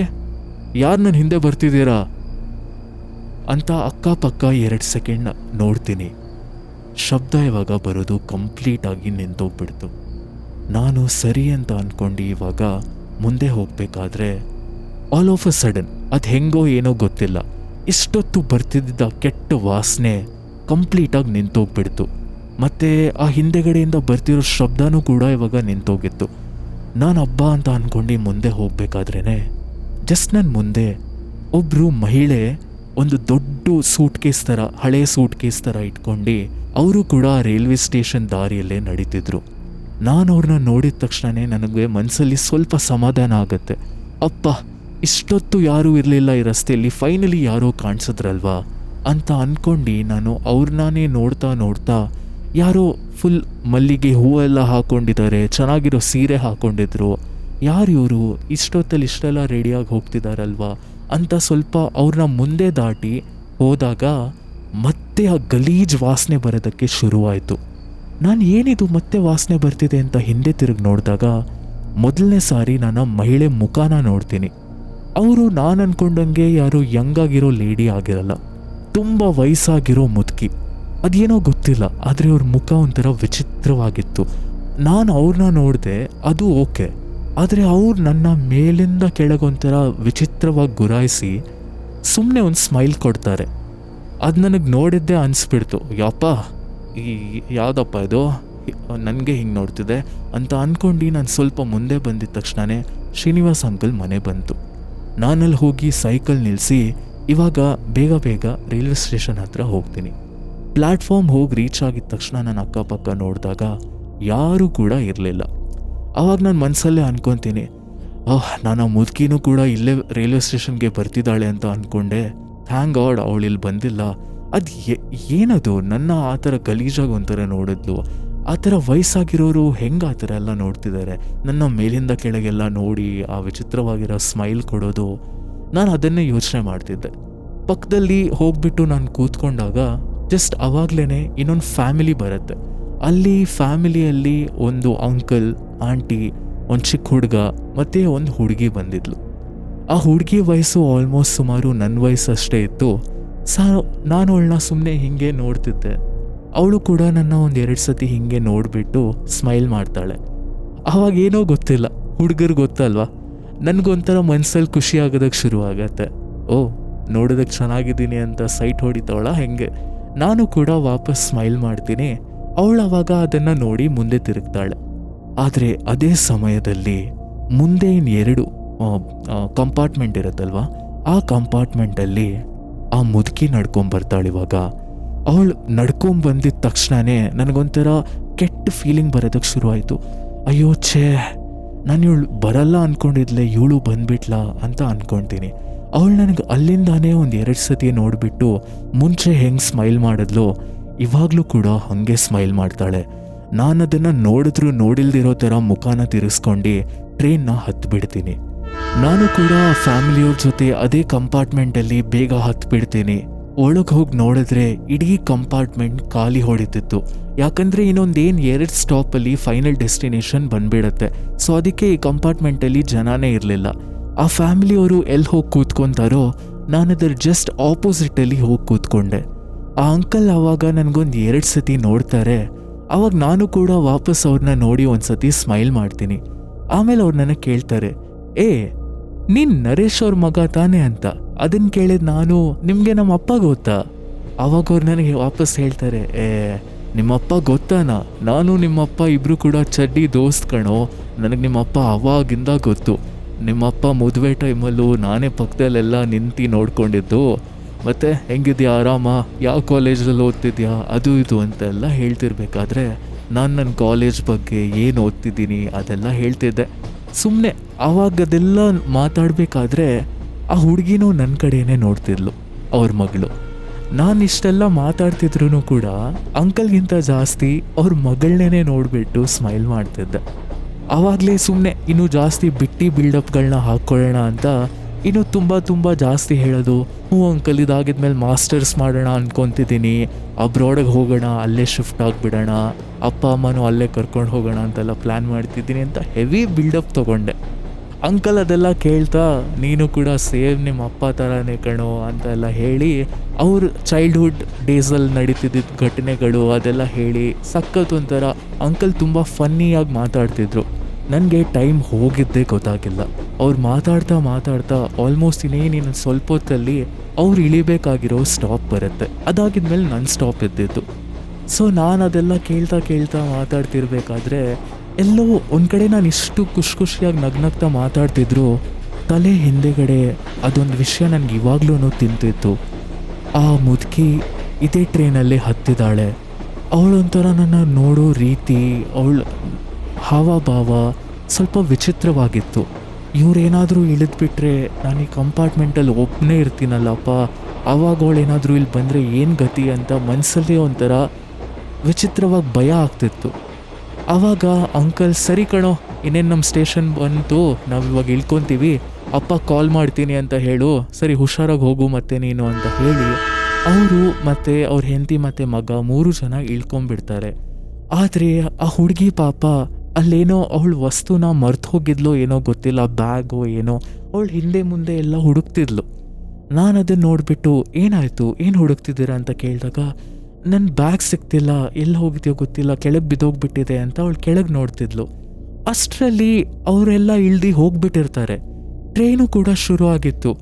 ಯಾರು ನನ್ನ ಹಿಂದೆ ಬರ್ತಿದ್ದೀರಾ ಅಂತ ಅಕ್ಕಪಕ್ಕ 2 ಸೆಕೆಂಡ್ ನೋಡ್ತೀನಿ. ಶಬ್ದ ಇವಾಗ ಬರೋದು ಕಂಪ್ಲೀಟಾಗಿ ನಿಂತೋಗ್ಬಿಡ್ತು. ನಾನು ಸರಿ ಅಂತ ಅಂದ್ಕೊಂಡು ಇವಾಗ ಮುಂದೆ ಹೋಗಬೇಕಾದ್ರೆ ಆಲ್ ಆಫ್ ಅ ಸಡನ್ ಅದು ಹೆಂಗೋ ಏನೋ ಗೊತ್ತಿಲ್ಲ, ಇಷ್ಟೊತ್ತು ಬರ್ತಿದ್ದ ಕೆಟ್ಟ ವಾಸನೆ ಕಂಪ್ಲೀಟಾಗಿ ನಿಂತೋಗ್ಬಿಡ್ತು. ಮತ್ತು ಆ ಹಿಂದೆಗಡೆಯಿಂದ ಬರ್ತಿರೋ ಶಬ್ದನೂ ಕೂಡ ಇವಾಗ ನಿಂತೋಗಿತ್ತು. ನಾನು ಹಬ್ಬ ಅಂತ ಅಂದ್ಕೊಂಡು ಮುಂದೆ ಹೋಗ್ಬೇಕಾದ್ರೇ ಜಸ್ಟ್ ನನ್ನ ಮುಂದೆ ಒಬ್ಬರು ಮಹಿಳೆ ಒಂದು ದೊಡ್ಡ ಸೂಟ್ಕೇಸ್ ಥರ, ಹಳೆ ಸೂಟ್ಕೇಸ್ ಥರ ಇಟ್ಕೊಂಡು ಅವರು ಕೂಡ ರೈಲ್ವೆ ಸ್ಟೇಷನ್ ದಾರಿಯಲ್ಲೇ ನಡೀತಿದ್ರು. ನಾನು ಅವ್ರನ್ನ ನೋಡಿದ ತಕ್ಷಣವೇ ನನಗೆ ಮನಸ್ಸಲ್ಲಿ ಸ್ವಲ್ಪ ಸಮಾಧಾನ ಆಗುತ್ತೆ. ಅಪ್ಪ, ಇಷ್ಟೊತ್ತು ಯಾರೂ ಇರಲಿಲ್ಲ ಈ ರಸ್ತೆಯಲ್ಲಿ, ಫೈನಲಿ ಯಾರೋ ಕಾಣಿಸಿದ್ರಲ್ವಾ ಅಂತ ಅಂದ್ಕೊಂಡು ನಾನು ಅವ್ರನ್ನೇ ನೋಡ್ತಾ ಯಾರೋ ಫುಲ್ ಮಲ್ಲಿಗೆ ಹೂವೆಲ್ಲ ಹಾಕ್ಕೊಂಡಿದ್ದಾರೆ, ಚೆನ್ನಾಗಿರೋ ಸೀರೆ ಹಾಕ್ಕೊಂಡಿದ್ರು, ಯಾರು ಇವರು ಇಷ್ಟೊತ್ತಲ್ಲಿ ಇಷ್ಟೆಲ್ಲ ರೆಡಿಯಾಗಿ ಹೋಗ್ತಿದ್ದಾರಲ್ವಾ ಅಂತ ಸ್ವಲ್ಪ ಅವ್ರನ್ನ ಮುಂದೆ ದಾಟಿ ಹೋದಾಗ ಮತ್ತೆ ಆ ಗಲೀಜ್ ವಾಸನೆ ಬರೋದಕ್ಕೆ ಶುರುವಾಯಿತು. ನಾನು ಏನಿದು ಮತ್ತೆ ವಾಸನೆ ಬರ್ತಿದೆ ಅಂತ ಹಿಂದೆ ತಿರುಗಿ ನೋಡಿದಾಗ ಮೊದಲನೇ ಸಾರಿ ನಾನು ಮಹಿಳೆ ಮುಖಾನ ನೋಡ್ತೀನಿ. ಅವರು ನಾನು ಅಂದ್ಕೊಂಡಂಗೆ ಯಾರೋ ಯಂಗಾಗಿರೋ ಲೇಡಿ ಆಗಿರಲ್ಲ, ತುಂಬ ವಯಸ್ಸಾಗಿರೋ ಮುದುಕಿ, ಅದೇನೋ ಗೊತ್ತಿಲ್ಲ, ಆದರೆ ಅವ್ರ ಮುಖ ಒಂಥರ ವಿಚಿತ್ರವಾಗಿತ್ತು. ನಾನು ಅವ್ರನ್ನ ನೋಡಿದೆ, ಅದು ಓಕೆ, ಆದರೆ ಅವ್ರು ನನ್ನ ಮೇಲಿಂದ ಕೆಳಗೊಂಥರ ವಿಚಿತ್ರವಾಗಿ ಗುರಾಯಿಸಿ ಸುಮ್ಮನೆ ಒಂದು ಸ್ಮೈಲ್ ಕೊಡ್ತಾರೆ. ಅದು ನನಗೆ ನೋಡಿದ್ದೆ ಅನಿಸ್ಬಿಡ್ತು, ಯಪ್ಪ ಯಾವುದಪ್ಪ ಇದು ನನಗೆ ಹಿಂಗೆ ನೋಡ್ತಿದೆ ಅಂತ ಅಂದ್ಕೊಂಡು ನಾನು ಸ್ವಲ್ಪ ಮುಂದೆ ಬಂದಿದ್ದ ತಕ್ಷಣವೇ ಶ್ರೀನಿವಾಸ್ ಅಂಕಲ್ ಮನೆ ಬಂತು. ನಾನಲ್ಲಿ ಹೋಗಿ ಸೈಕಲ್ ನಿಲ್ಲಿಸಿ ಇವಾಗ ಬೇಗ ರೈಲ್ವೆ ಸ್ಟೇಷನ್ ಹತ್ರ ಹೋಗ್ತೀನಿ. ಪ್ಲ್ಯಾಟ್ಫಾರ್ಮ್ ಹೋಗಿ ರೀಚ್ ಆಗಿದ ತಕ್ಷಣ ನಾನು ಅಕ್ಕಪಕ್ಕ ನೋಡಿದಾಗ ಯಾರೂ ಕೂಡ ಇರಲಿಲ್ಲ. ಆವಾಗ ನಾನು ಮನಸ್ಸಲ್ಲೇ ಅಂದ್ಕೊತೀನಿ, ನಾನು ಆ ಮುದುಕಿನೂ ಕೂಡ ಇಲ್ಲೇ ರೈಲ್ವೆ ಸ್ಟೇಷನ್ಗೆ ಬರ್ತಿದ್ದಾಳೆ ಅಂತ ಅಂದ್ಕೊಂಡೆ, ಥ್ಯಾಂಕ್ ಗಾಡ್ ಅವಳು ಇಲ್ಲಿ ಬಂದಿಲ್ಲ. ಅದು ಏನದು ನನ್ನ ಆ ಥರ ಗಲೀಜಾಗಿ ಒಂಥರ ನೋಡಿದ್ಲು, ಆ ಥರ ವಯಸ್ಸಾಗಿರೋರು ಹೆಂಗೆ ಆ ಥರ ಎಲ್ಲ ನೋಡ್ತಿದ್ದಾರೆ, ನನ್ನ ಮೇಲಿಂದ ಕೆಳಗೆಲ್ಲ ನೋಡಿ ಆ ವಿಚಿತ್ರವಾಗಿರೋ ಸ್ಮೈಲ್ ಕೊಡೋದು. ನಾನು ಅದನ್ನೇ ಯೋಚನೆ ಮಾಡ್ತಿದ್ದೆ. ಪಕ್ಕದಲ್ಲಿ ಹೋಗ್ಬಿಟ್ಟು ನಾನು ಕೂತ್ಕೊಂಡಾಗ ಜಸ್ಟ್ ಅವಾಗಲೇ ಇನ್ನೊಂದು ಫ್ಯಾಮಿಲಿ ಬರುತ್ತೆ. ಅಲ್ಲಿ ಫ್ಯಾಮಿಲಿಯಲ್ಲಿ ಒಂದು ಅಂಕಲ್, ಆಂಟಿ, ಒಂದು ಚಿಕ್ಕ ಹುಡುಗ ಮತ್ತು ಒಂದು ಹುಡುಗಿ ಬಂದಿದ್ಲು. ಆ ಹುಡುಗಿ ವಯಸ್ಸು ಆಲ್ಮೋಸ್ಟ್ ಸುಮಾರು ನನ್ನ ವಯಸ್ಸಷ್ಟೇ ಇತ್ತು. ನಾನು ಅವಳನ್ನ ಸುಮ್ಮನೆ ಹೀಗೆ ನೋಡ್ತಿದ್ದೆ. ಅವಳು ಕೂಡ ನನ್ನ 1-2 ಸತಿ ಹೀಗೆ ನೋಡಿಬಿಟ್ಟು ಸ್ಮೈಲ್ ಮಾಡ್ತಾಳೆ. ಆವಾಗ ಏನೋ ಗೊತ್ತಿಲ್ಲ, ಹುಡುಗರು ಗೊತ್ತಲ್ವಾ, ನನಗೊಂಥರ ಮನ್ಸಲ್ಲಿ ಖುಷಿ ಆಗೋದಕ್ಕೆ ಶುರು ಆಗತ್ತೆ. ನೋಡೋದಕ್ಕೆ ಚೆನ್ನಾಗಿದ್ದೀನಿ ಅಂತ ಸೈಟ್ ಹೊಡಿತಾವಳ ಹೆಂಗೆ, ನಾನು ಕೂಡ ವಾಪಸ್ ಸ್ಮೈಲ್ ಮಾಡ್ತೀನಿ. ಅವಳು ಅವಾಗ ಅದನ್ನು ನೋಡಿ ಮುಂದೆ ತಿರುಗ್ತಾಳೆ. ಆದರೆ ಅದೇ ಸಮಯದಲ್ಲಿ ಮುಂದೆ 2 ಕಂಪಾರ್ಟ್ಮೆಂಟ್ ಇರುತ್ತಲ್ವ, ಆ ಕಂಪಾರ್ಟ್ಮೆಂಟಲ್ಲಿ ಆ ಮುದುಕಿ ನಡ್ಕೊಂಬರ್ತಾಳೆ. ಇವಾಗ ಅವಳು ನಡ್ಕೊಂಬಂದಿದ್ದ ತಕ್ಷಣವೇ ನನಗೊಂಥರ ಕೆಟ್ಟ ಫೀಲಿಂಗ್ ಬರೋದಕ್ಕೆ ಶುರುವಾಯಿತು. ಅಯ್ಯೋ ಛೇ, ನಾನು ಇವಳು ಬರಲ್ಲ ಅಂದ್ಕೊಂಡಿದ್ಲೆ, ಇವಳು ಬಂದ್ಬಿಟ್ಲಾ ಅಂತ ಅಂದ್ಕೊಳ್ತೀನಿ. ಅವಳು ನನಗೆ ಅಲ್ಲಿಂದಾನೇ 1-2 ಸತಿ ನೋಡಿಬಿಟ್ಟು ಮುಂಚೆ ಹೆಂಗೆ ಸ್ಮೈಲ್ ಮಾಡಿದ್ಲು ಇವಾಗಲೂ ಕೂಡ ಹಾಗೆ ಸ್ಮೈಲ್ ಮಾಡ್ತಾಳೆ. ನಾನು ಅದನ್ನು ನೋಡಿಲ್ದಿರೋ ಥರ ಮುಖಾನ ತಿರ್ಸ್ಕೊಂಡು ಟ್ರೈನ್ನ ಹತ್ತಿಬಿಡ್ತೀನಿ. ನಾನು ಕೂಡ ಫ್ಯಾಮಿಲಿಯವ್ರ ಜೊತೆ ಅದೇ ಕಂಪಾರ್ಟ್ಮೆಂಟಲ್ಲಿ ಬೇಗ ಹತ್ತಿಬಿಡ್ತೀನಿ. ಒಳಗೆ ಹೋಗಿ ನೋಡಿದ್ರೆ ಇಡೀ ಕಂಪಾರ್ಟ್ಮೆಂಟ್ ಖಾಲಿ ಹೊಡಿತಿತ್ತು. ಯಾಕಂದರೆ ಇನ್ನೊಂದು 2 ಸ್ಟಾಪಲ್ಲಿ ಫೈನಲ್ ಡೆಸ್ಟಿನೇಷನ್ ಬಂದ್ಬಿಡತ್ತೆ. ಸೊ ಅದಕ್ಕೆ ಈ ಕಂಪಾರ್ಟ್ಮೆಂಟಲ್ಲಿ ಜನನೇ ಇರಲಿಲ್ಲ. ಆ ಫ್ಯಾಮಿಲಿಯವರು ಎಲ್ಲಿ ಹೋಗಿ ಕೂತ್ಕೊತಾರೋ ನಾನು ಅದರ ಜಸ್ಟ್ ಆಪೋಸಿಟಲ್ಲಿ ಹೋಗಿ ಕೂತ್ಕೊಂಡೆ. ಆ ಅಂಕಲ್ ಆವಾಗ ನನಗೊಂದು 2 ಸತಿ ನೋಡ್ತಾರೆ. ಆವಾಗ ನಾನು ಕೂಡ ವಾಪಸ್ ಅವ್ರನ್ನ ನೋಡಿ ಒಂದು ಸತಿ ಸ್ಮೈಲ್ ಮಾಡ್ತೀನಿ. ಆಮೇಲೆ ಅವ್ರು ನನಗೆ ಕೇಳ್ತಾರೆ, ನೀನು ನರೇಶ್ ಅವ್ರ ಮಗ ತಾನೇ ಅಂತ. ಅದನ್ನು ಕೇಳಿದ ನಾನು, ನಿಮಗೆ ನಮ್ಮ ಅಪ್ಪ ಗೊತ್ತಾ? ಆವಾಗ ಅವ್ರು ನನಗೆ ವಾಪಸ್ ಹೇಳ್ತಾರೆ, ನಿಮ್ಮಪ್ಪ ಗೊತ್ತಾನಾ? ನಾನು ನಿಮ್ಮಪ್ಪ ಇಬ್ಬರು ಕೂಡ ಚಡ್ಡಿ ದೋಸ್ತ್ ಕಣೋ. ನನಗೆ ನಿಮ್ಮಪ್ಪ ಅವಾಗಿಂದ ಗೊತ್ತು. ನಿಮ್ಮಪ್ಪ ಮದುವೆ ಟೈಮಲ್ಲೂ ನಾನೇ ಪಕ್ಕದಲ್ಲೆಲ್ಲ ನಿಂತು ನೋಡ್ಕೊಂಡಿದ್ದು. ಮತ್ತು ಹೆಂಗಿದ್ಯಾ, ಆರಾಮ, ಯಾವ ಕಾಲೇಜಲ್ಲಿ ಓದ್ತಿದ್ಯಾ, ಅದು ಇದು ಅಂತೆಲ್ಲ ಹೇಳ್ತಿರ್ಬೇಕಾದ್ರೆ ನಾನು ನನ್ನ ಕಾಲೇಜ್ ಬಗ್ಗೆ ಏನು ಓದ್ತಿದ್ದೀನಿ ಅದೆಲ್ಲ ಹೇಳ್ತಿದ್ದೆ ಸುಮ್ಮನೆ. ಆವಾಗ ಅದೆಲ್ಲ ಮಾತಾಡಬೇಕಾದ್ರೆ ಆ ಹುಡುಗಿನೂ ನನ್ನ ಕಡೆಯೇ ನೋಡ್ತಿದ್ಲು, ಅವ್ರ ಮಗಳು. ನಾನು ಇಷ್ಟೆಲ್ಲ ಮಾತಾಡ್ತಿದ್ರು ಕೂಡ ಅಂಕಲ್ಗಿಂತ ಜಾಸ್ತಿ ಅವ್ರ ಮಗಳನ್ನೇ ನೋಡಿಬಿಟ್ಟು ಸ್ಮೈಲ್ ಮಾಡ್ತಿದ್ದೆ. ಆವಾಗಲೇ ಸುಮ್ಮನೆ ಇನ್ನೂ ಜಾಸ್ತಿ ಬಿಟ್ಟಿ ಬಿಲ್ಡಪ್ಗಳನ್ನ ಹಾಕ್ಕೊಳ್ಳೋಣ ಅಂತ ಇನ್ನೂ ತುಂಬ ಜಾಸ್ತಿ ಹೇಳೋದು. ಅಂಕಲ್ ಇದಾಗಿದ್ಮೇಲೆ ಮಾಸ್ಟರ್ಸ್ ಮಾಡೋಣ ಅಂದ್ಕೊತಿದ್ದೀನಿ, ಅಬ್ರಾಡಿಗೆ ಹೋಗೋಣ, ಅಲ್ಲೇ ಶಿಫ್ಟ್ ಆಗಿಬಿಡೋಣ, ಅಪ್ಪ ಅಮ್ಮನೂ ಅಲ್ಲೇ ಕರ್ಕೊಂಡು ಹೋಗೋಣ ಅಂತೆಲ್ಲ ಪ್ಲ್ಯಾನ್ ಮಾಡ್ತಿದ್ದೀನಿ ಅಂತ ಹೆವಿ ಬಿಲ್ಡಪ್ ತೊಗೊಂಡೆ. ಅಂಕಲ್ ಅದೆಲ್ಲ ಕೇಳ್ತಾ ನೀನು ಕೂಡ ಸೇಮ್ ನಿಮ್ಮ ಅಪ್ಪ ಥರನೇ ಕಣೋ ಅಂತೆಲ್ಲ ಹೇಳಿ ಅವ್ರ ಚೈಲ್ಡ್ಹುಡ್ ಡೇಸಲ್ಲಿ ನಡೀತಿದ್ದ ಘಟನೆಗಳು ಅದೆಲ್ಲ ಹೇಳಿ ಸಖತ್ ಒಂಥರ ಅಂಕಲ್ ತುಂಬ ಫನ್ನಿಯಾಗಿ ಮಾತಾಡ್ತಿದ್ರು. ನನಗೆ ಟೈಮ್ ಹೋಗಿದ್ದೇ ಗೊತ್ತಾಗಿಲ್ಲ. ಅವ್ರು ಮಾತಾಡ್ತಾ ಆಲ್ಮೋಸ್ಟ್ ಇನ್ನೇನು ಸ್ವಲ್ಪ ಹೊತ್ತಲ್ಲಿ ಅವ್ರು ಇಳಿಬೇಕಾಗಿರೋ ಸ್ಟಾಪ್ ಬರುತ್ತೆ. ಅದಾಗಿದ್ಮೇಲೆ ನನ್ನ ಸ್ಟಾಪ್ ಇದ್ದಿದ್ದು. ಸೊ ನಾನು ಅದೆಲ್ಲ ಕೇಳ್ತಾ ಮಾತಾಡ್ತಿರ್ಬೇಕಾದ್ರೆ ಎಲ್ಲೋ ಒಂದು ಕಡೆ ನಾನು ಇಷ್ಟು ಖುಷಿಯಾಗಿ ನಗ್ನಗ್ತಾ ಮಾತಾಡ್ತಿದ್ರು, ತಲೆ ಹಿಂದೆಗಡೆ ಅದೊಂದು ವಿಷಯ ನನಗೆ ಇವಾಗ್ಲೂ ತಿಂತಿತ್ತು. ಆ ಮುದುಕಿ ಇದೇ ಟ್ರೈನಲ್ಲಿ ಹತ್ತಿದ್ದಾಳೆ. ಅವಳೊಂಥರ ನನ್ನ ನೋಡೋ ರೀತಿ, ಅವಳ ಹಾವಭಾವ ಸ್ವಲ್ಪ ವಿಚಿತ್ರವಾಗಿತ್ತು. ಇವರೇನಾದರೂ ಇಳಿದ್ಬಿಟ್ರೆ ನಾನು ಈ ಕಂಪಾರ್ಟ್ಮೆಂಟಲ್ಲಿ ಒಬ್ಬನೇ ಇರ್ತೀನಲ್ಲಪ್ಪ, ಆವಾಗ ಅವಳೇನಾದರೂ ಇಲ್ಲಿ ಬಂದರೆ ಏನು ಗತಿ ಅಂತ ಮನಸ್ಸಲ್ಲಿ ಒಂಥರ ವಿಚಿತ್ರವಾಗಿ ಭಯ ಆಗ್ತಿತ್ತು. ಆವಾಗ ಅಂಕಲ್ ಸರಿ ಕಣೋ, ಇನ್ನೇನು ನಮ್ಮ ಸ್ಟೇಷನ್ ಬಂತು, ನಾವಿವಾಗ ಇಳ್ಕೊತೀವಿ, ಅಪ್ಪ ಕಾಲ್ ಮಾಡ್ತೀನಿ ಅಂತ ಹೇಳು, ಸರಿ ಹುಷಾರಾಗಿ ಹೋಗು ಮತ್ತೆ ನೀನು ಅಂತ ಹೇಳಿ ಅವರು ಮತ್ತು ಅವ್ರ ಹೆಂಡತಿ ಮತ್ತು ಮಗ 3 ಜನ ಇಳ್ಕೊಂಬಿಡ್ತಾರೆ. ಆದರೆ ಆ ಹುಡುಗಿ ಪಾಪ ಅಲ್ಲೇನೋ ಅವಳ ವಸ್ತುನ ಮರ್ತು ಹೋಗಿದ್ಲೋ ಏನೋ ಗೊತ್ತಿಲ್ಲ, ಬ್ಯಾಗೋ ಏನೋ, ಅವಳು ಹಿಂದೆ ಮುಂದೆ ಎಲ್ಲ ಹುಡುಕ್ತಿದ್ಲು. ನಾನು ಅದನ್ನು ನೋಡಿಬಿಟ್ಟು ಏನಾಯಿತು, ಏನು ಹುಡುಕ್ತಿದ್ದೀರಾ ಅಂತ ಕೇಳಿದಾಗ ನನ್ನ ಬ್ಯಾಗ್ ಸಿಗ್ತಿಲ್ಲ, ಎಲ್ಲ ಹೋಗಿದೆಯೋ ಗೊತ್ತಿಲ್ಲ, ಕೆಳಗೆ ಬಿದ್ದೋಗ್ಬಿಟ್ಟಿದೆ ಅಂತ ಅವಳು ಕೆಳಗೆ ನೋಡ್ತಿದ್ಲು. ಅಷ್ಟರಲ್ಲಿ ಅವರೆಲ್ಲ ಇಳ್ದು ಹೋಗ್ಬಿಟ್ಟಿರ್ತಾರೆ. ಟ್ರೈನು ಕೂಡ ಶುರು ಆಗಿತ್ತು.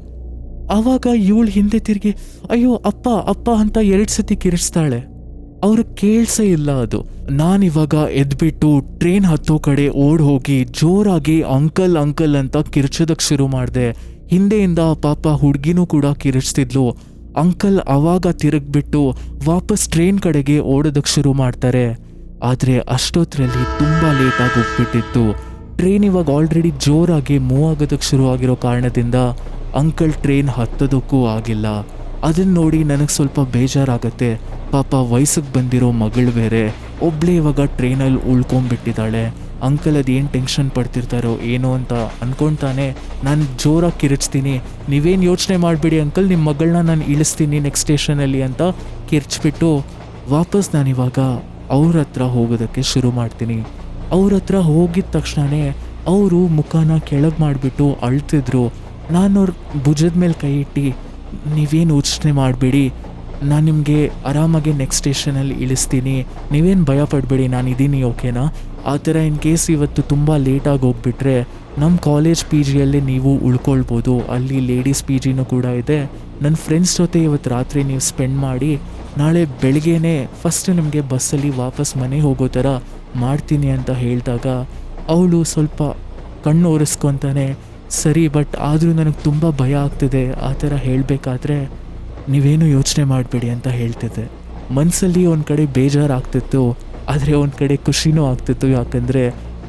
ಆವಾಗ ಇವಳು ಹಿಂದೆ ತಿರುಗಿ ಅಯ್ಯೋ ಅಪ್ಪ ಅಪ್ಪ ಅಂತ 2 ಸತಿ ಕಿರಿಸ್ತಾಳೆ. ಅವ್ರಿಗೆ ಕೇಳಿಸೇ ಇಲ್ಲ ಅದು. ನಾನಿವಾಗ ಎದ್ಬಿಟ್ಟು ಟ್ರೈನ್ ಹತ್ತೋ ಕಡೆ ಓಡ್ ಹೋಗಿ ಜೋರಾಗಿ ಅಂಕಲ್ ಅಂಕಲ್ ಅಂತ ಕಿರ್ಚೋದಕ್ಕೆ ಶುರು ಮಾಡಿದೆ. ಹಿಂದೆಯಿಂದ ಪಾಪ ಹುಡುಗಿನೂ ಕೂಡ ಕಿರಿಚ್ತಿದ್ಲು. ಅಂಕಲ್ ಆವಾಗ ತಿರುಗ್ಬಿಟ್ಟು ವಾಪಸ್ ಟ್ರೈನ್ ಕಡೆಗೆ ಓಡೋದಕ್ಕೆ ಶುರು ಮಾಡ್ತಾರೆ. ಆದರೆ ಅಷ್ಟೊತ್ತರಲ್ಲಿ ತುಂಬ ಲೇಟಾಗಿ ಹೋಗ್ಬಿಟ್ಟಿತ್ತು. ಟ್ರೈನ್ ಇವಾಗ ಆಲ್ರೆಡಿ ಜೋರಾಗಿ ಮೂವ್ ಆಗೋದಕ್ಕೆ ಶುರು ಆಗಿರೋ ಕಾರಣದಿಂದ ಅಂಕಲ್ ಟ್ರೈನ್ ಹತ್ತೋದಕ್ಕೂ ಆಗಿಲ್ಲ. ಅದನ್ನು ನೋಡಿ ನನಗೆ ಸ್ವಲ್ಪ ಬೇಜಾರಾಗತ್ತೆ. ಪಾಪ ವಯಸ್ಸಿಗೆ ಬಂದಿರೋ ಮಗಳು ಬೇರೆ ಒಬ್ಬಳೇ ಇವಾಗ ಟ್ರೈನಲ್ಲಿ ಉಳ್ಕೊಂಬಿಟ್ಟಿದ್ದಾಳೆ. ಅಂಕಲ್ ಅದೇನು ಟೆನ್ಷನ್ ಪಡ್ತಿರ್ತಾರೋ ಏನೋ ಅಂತ ಅಂದ್ಕೊಳ್ತಾನೆ ನಾನು ಜೋರಾಗಿ ಕಿರಿಚ್ತೀನಿ, ನೀವೇನು ಯೋಚನೆ ಮಾಡಬೇಡಿ ಅಂಕಲ್, ನಿಮ್ಮ ಮಗಳನ್ನ ನಾನು ಇಳಿಸ್ತೀನಿ ನೆಕ್ಸ್ಟ್ ಸ್ಟೇಷನಲ್ಲಿ ಅಂತ ಕಿರ್ಚ್ಬಿಟ್ಟು ವಾಪಸ್ ನಾನಿವಾಗ ಅವ್ರ ಹತ್ರ ಹೋಗೋದಕ್ಕೆ ಶುರು ಮಾಡ್ತೀನಿ. ಅವ್ರ ಹತ್ರ ಹೋಗಿದ ತಕ್ಷಣವೇ ಅವರು ಮುಖನ ಕೆಳಗೆ ಮಾಡಿಬಿಟ್ಟು ಅಳ್ತಿದ್ರು. ನಾನು ಅವ್ರ ಭುಜದ ಮೇಲೆ ಕೈ ಇಟ್ಟು ನೀವೇನು ಯೋಚನೆ ಮಾಡಬೇಡಿ, ನಾನು ನಿಮಗೆ ಆರಾಮಾಗಿ ನೆಕ್ಸ್ಟ್ ಸ್ಟೇಷನಲ್ಲಿ ಇಳಿಸ್ತೀನಿ, ನೀವೇನು ಭಯ ಪಡಬೇಡಿ, ನಾನಿದ್ದೀನಿ ಓಕೆನಾ. ಆ ಥರ ಇನ್ ಕೇಸ್ ಇವತ್ತು ತುಂಬ ಲೇಟಾಗಿ ಹೋಗ್ಬಿಟ್ರೆ ನಮ್ಮ ಕಾಲೇಜ್ ಪಿ ಜಿಯಲ್ಲಿ ನೀವು ಉಳ್ಕೊಳ್ಬೋದು, ಅಲ್ಲಿ ಲೇಡೀಸ್ ಪಿ ಜಿನೂ ಕೂಡ ಇದೆ. ನನ್ನ ಫ್ರೆಂಡ್ಸ್ ಜೊತೆ ಇವತ್ತು ರಾತ್ರಿ ನೀವು ಸ್ಪೆಂಡ್ ಮಾಡಿ ನಾಳೆ ಬೆಳಗ್ಗೆನೇ ಫಸ್ಟ್ ನಿಮಗೆ ಬಸ್ಸಲ್ಲಿ ವಾಪಸ್ ಮನೆಗೆ ಹೋಗೋ ಥರ ಮಾಡ್ತೀನಿ ಅಂತ ಹೇಳಿದಾಗ ಅವಳು ಸ್ವಲ್ಪ ಕಣ್ಣು ಒರೆಸ್ಕೊತಾನೆ ಸರಿ, ಬಟ್ ಆದರೂ ನನಗೆ ತುಂಬ ಭಯ ಆಗ್ತಿದೆ ಆ ಥರ ಹೇಳಬೇಕಾದ್ರೆ ನೀವೇನು ಯೋಚನೆ ಮಾಡಬೇಡಿ ಅಂತ ಹೇಳ್ತಿದ್ದೆ. ಮನಸ್ಸಲ್ಲಿ ಒಂದು ಕಡೆ ಬೇಜಾರಾಗ್ತಿತ್ತು, ಆದರೆ ಒಂದು ಕಡೆ ಖುಷಿನೂ ಆಗ್ತಿತ್ತು. ಯಾಕಂದರೆ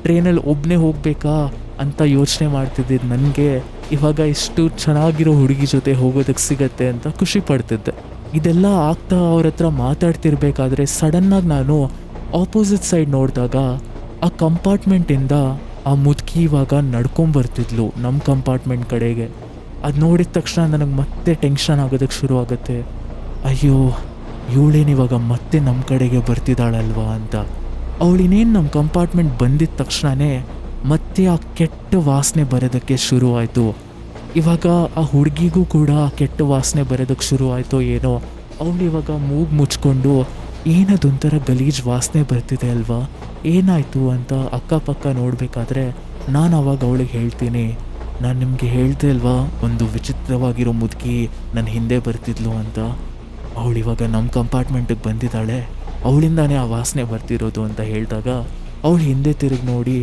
ಟ್ರೈನಲ್ಲಿ ಒಬ್ಬನೇ ಹೋಗಬೇಕಾ ಅಂತ ಯೋಚನೆ ಮಾಡ್ತಿದ್ದಿದ್ದು ನನಗೆ ಇವಾಗ ಇಷ್ಟು ಚೆನ್ನಾಗಿರೋ ಹುಡುಗಿ ಜೊತೆ ಹೋಗೋದಕ್ಕೆ ಸಿಗತ್ತೆ ಅಂತ ಖುಷಿ ಪಡ್ತಿದ್ದೆ. ಇದೆಲ್ಲ ಆಗ್ತಾ ಅವ್ರ ಹತ್ರ ಮಾತಾಡ್ತಿರ್ಬೇಕಾದ್ರೆ ಸಡನ್ನಾಗಿ ನಾನು ಆಪೋಸಿಟ್ ಸೈಡ್ ನೋಡಿದಾಗ ಆ ಕಂಪಾರ್ಟ್ಮೆಂಟಿಂದ ಆ ಮುದುಕಿ ಇವಾಗ ನಡ್ಕೊಂಬರ್ತಿದ್ಲು ನಮ್ಮ ಕಂಪಾರ್ಟ್ಮೆಂಟ್ ಕಡೆಗೆ. ಅದು ನೋಡಿದ ತಕ್ಷಣ ನನಗೆ ಮತ್ತೆ ಟೆನ್ಷನ್ ಆಗೋದಕ್ಕೆ ಶುರು ಆಗುತ್ತೆ. ಅಯ್ಯೋ ಇವಳೇನಿವಾಗ ಮತ್ತೆ ನಮ್ಮ ಕಡೆಗೆ ಬರ್ತಿದ್ದಾಳಲ್ವಾ ಅಂತ. ಅವಳಿನೇನು ನಮ್ಮ ಕಂಪಾರ್ಟ್ಮೆಂಟ್ ಬಂದಿದ್ದ ತಕ್ಷಣವೇ ಮತ್ತೆ ಆ ಕೆಟ್ಟ ವಾಸನೆ ಬರೋದಕ್ಕೆ ಶುರು ಆಯಿತು. ಇವಾಗ ಆ ಹುಡುಗಿಗೂ ಕೂಡ ಕೆಟ್ಟ ವಾಸನೆ ಬರೋದಕ್ಕೆ ಶುರು ಆಯಿತೋ ಏನೋ. ಅವಳು ಇವಾಗ ಮೂಗು ಮುಚ್ಕೊಂಡು ಏನದೊಂಥರ ಗಲೀಜು ವಾಸನೆ ಬರ್ತಿದೆ ಅಲ್ವಾ, ಏನಾಯಿತು ಅಂತ ಅಕ್ಕಪಕ್ಕ ನೋಡಬೇಕಾದ್ರೆ ನಾನು ಅವಾಗ ಅವಳಿಗೆ ಹೇಳ್ತೀನಿ, ನಾನು ನಿಮಗೆ ಹೇಳ್ದೆ ಅಲ್ವಾ ಒಂದು ವಿಚಿತ್ರವಾಗಿರೋ ಮುದುಕಿ ನನ್ನ ಹಿಂದೆ ಬರ್ತಿದ್ಲು ಅಂತ. ಅವಳಿವಾಗ ನಮ್ಮ ಕಂಪಾರ್ಟ್ಮೆಂಟಿಗೆ ಬಂದಿದ್ದಾಳೆ, ಅವಳಿಂದಾನೇ ಆ ವಾಸನೆ ಬರ್ತಿರೋದು ಅಂತ ಹೇಳಿದಾಗ ಅವಳು ಹಿಂದೆ ತಿರುಗಿ ನೋಡಿ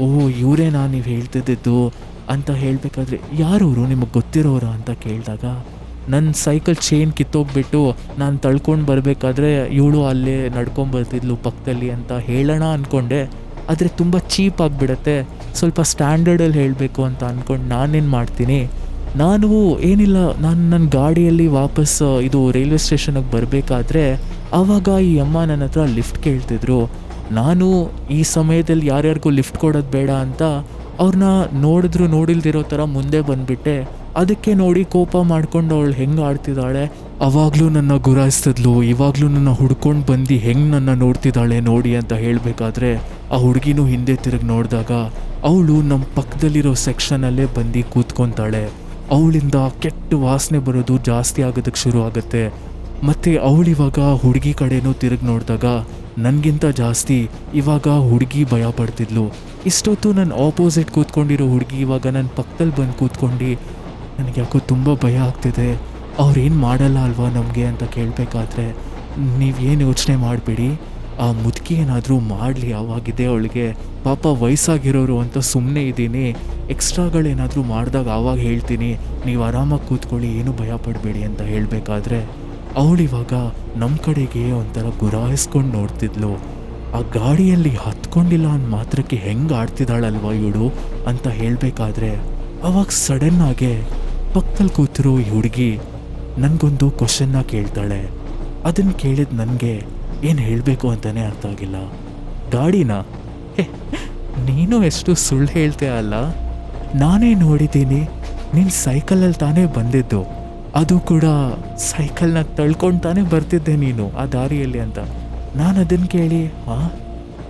ಓಹ್ ಇವರೇನಾ ನೀವು ಹೇಳ್ತಿದ್ದಿದ್ದು ಅಂತ ಹೇಳಬೇಕಾದ್ರೆ ಯಾರವರು ನಿಮಗೆ ಗೊತ್ತಿರೋರು ಅಂತ ಕೇಳಿದಾಗ ನನ್ನ ಸೈಕಲ್ ಚೈನ್ ಕಿತ್ತೋಗ್ಬಿಟ್ಟು ನಾನು ತಳ್ಕೊಂಡು ಬರಬೇಕಾದ್ರೆ ಇವಳು ಅಲ್ಲೇ ನಡ್ಕೊಂಬರ್ತಿದ್ಲು ಪಕ್ಕದಲ್ಲಿ ಅಂತ ಹೇಳೋಣ ಅಂದ್ಕೊಂಡೆ. ಆದರೆ ತುಂಬ ಚೀಪ್ ಆಗಿಬಿಡತ್ತೆ, ಸ್ವಲ್ಪ ಸ್ಟ್ಯಾಂಡರ್ಡಲ್ಲಿ ಹೇಳಬೇಕು ಅಂತ ಅಂದ್ಕೊಂಡು ನಾನೇನು ಮಾಡ್ತೀನಿ, ನಾನು ಏನಿಲ್ಲ, ನಾನು ನನ್ನ ಗಾಡಿಯಲ್ಲಿ ವಾಪಸ್ ಇದು ರೈಲ್ವೆ ಸ್ಟೇಷನ್ಗೆ ಬರಬೇಕಾದ್ರೆ ಆವಾಗ ಈ ಅಮ್ಮ ನನ್ನ ಹತ್ರ ಲಿಫ್ಟ್ ಕೇಳ್ತಿದ್ರು. ನಾನು ಈ ಸಮಯದಲ್ಲಿ ಯಾರ್ಯಾರಿಗೂ ಲಿಫ್ಟ್ ಕೊಡೋದು ಬೇಡ ಅಂತ ಅವ್ರನ್ನ ನೋಡಿದ್ರು ನೋಡಿಲ್ದಿರೋ ಥರ ಮುಂದೆ ಬಂದುಬಿಟ್ಟೆ. ಅದಕ್ಕೆ ನೋಡಿ ಕೋಪ ಮಾಡ್ಕೊಂಡು ಅವಳು ಹೆಂಗೆ ಆಡ್ತಿದ್ದಾಳೆ, ಅವಾಗಲೂ ನನ್ನ ಗುರಾಯಿಸ್ತಿದ್ಲು, ಇವಾಗಲೂ ನನ್ನ ಹುಡ್ಕೊಂಡು ಬಂದು ಹೆಂಗೆ ನನ್ನ ನೋಡ್ತಿದ್ದಾಳೆ ನೋಡಿ ಅಂತ ಹೇಳಬೇಕಾದ್ರೆ ಆ ಹುಡುಗಿನೂ ಹಿಂದೆ ತಿರುಗಿ ನೋಡಿದಾಗ ಅವಳು ನಮ್ಮ ಪಕ್ಕದಲ್ಲಿರೋ ಸೆಕ್ಷನಲ್ಲೇ ಬಂದು ಕೂತ್ಕೊತಾಳೆ. ಅವಳಿಂದ ಕೆಟ್ಟ ವಾಸನೆ ಬರೋದು ಜಾಸ್ತಿ ಆಗೋದಕ್ಕೆ ಶುರು ಆಗುತ್ತೆ. ಮತ್ತು ಅವಳಿವಾಗ ಹುಡುಗಿ ಕಡೆನೂ ತಿರುಗಿ ನೋಡಿದಾಗ ನನಗಿಂತ ಜಾಸ್ತಿ ಇವಾಗ ಹುಡುಗಿ ಭಯ ಪಡ್ತಿದ್ಲು. ಇಷ್ಟೊತ್ತು ನನ್ನ ಆಪೋಸಿಟ್ ಕೂತ್ಕೊಂಡಿರೋ ಹುಡುಗಿ ಇವಾಗ ನನ್ನ ಪಕ್ಕದಲ್ಲಿ ಬಂದು ಕೂತ್ಕೊಂಡು ನನಗೆ ಯಾಕೋ ತುಂಬ ಭಯ ಆಗ್ತಿದೆ, ಅವ್ರೇನು ಮಾಡಲ್ಲ ಅಲ್ವಾ ನಮಗೆ ಅಂತ ಕೇಳಬೇಕಾದ್ರೆ, ನೀವೇನು ಯೋಚನೆ ಮಾಡಬೇಡಿ, ಆ ಮುದುಕಿ ಏನಾದರೂ ಮಾಡಲಿ, ಆವಾಗಿದೆ ಅವಳಿಗೆ, ಪಾಪ ವಯಸ್ಸಾಗಿರೋರು ಅಂತ ಸುಮ್ಮನೆ ಇದ್ದೀನಿ, ಎಕ್ಸ್ಟ್ರಾಗಳೇನಾದರೂ ಮಾಡಿದಾಗ ಆವಾಗ ಹೇಳ್ತೀನಿ, ನೀವು ಆರಾಮಾಗಿ ಕೂತ್ಕೊಳ್ಳಿ, ಏನೂ ಭಯ ಪಡಬೇಡಿ ಅಂತ ಹೇಳಬೇಕಾದ್ರೆ ಅವಳಿವಾಗ ನಮ್ಮ ಕಡೆಗೆ ಒಂಥರ ಗುರಾಯಿಸ್ಕೊಂಡು ನೋಡ್ತಿದ್ಲು. ಆ ಗಾಡಿಯಲ್ಲಿ ಹತ್ಕೊಂಡಿಲ್ಲ ಅಂದ ಮಾತ್ರಕ್ಕೆ ಹೆಂಗೆ ಆಡ್ತಿದ್ದಾಳಲ್ವ ಇವಳು ಅಂತ ಹೇಳಬೇಕಾದ್ರೆ ಅವಾಗ ಸಡನ್ನಾಗೆ ಪಕ್ಕದಲ್ಲಿ ಕೂತಿರೋ ಈ ಹುಡುಗಿ ನನಗೊಂದು ಕ್ವಶನ್ನ ಕೇಳ್ತಾಳೆ. ಅದನ್ನು ಕೇಳಿದ ನನಗೆ ಏನು ಹೇಳಬೇಕು ಅಂತಲೇ ಅರ್ಥ ಆಗಿಲ್ಲ. ಗಾಡಿನ ನೀನು ಎಷ್ಟು ಸುಳ್ಳು ಹೇಳ್ತೀಯ ಅಲ್ಲ, ನಾನೇ ನೋಡಿದ್ದೀನಿ, ನೀನು ಸೈಕಲಲ್ಲಿ ತಾನೇ ಬಂದಿದ್ದು, ಅದು ಕೂಡ ಸೈಕಲ್ನ ತಳ್ಕೊಂಡು ತಾನೇ ಬರ್ತಿದ್ದೆ ನೀನು ಆ ದಾರಿಯಲ್ಲಿ ಅಂತ. ನಾನು ಅದನ್ನು ಕೇಳಿ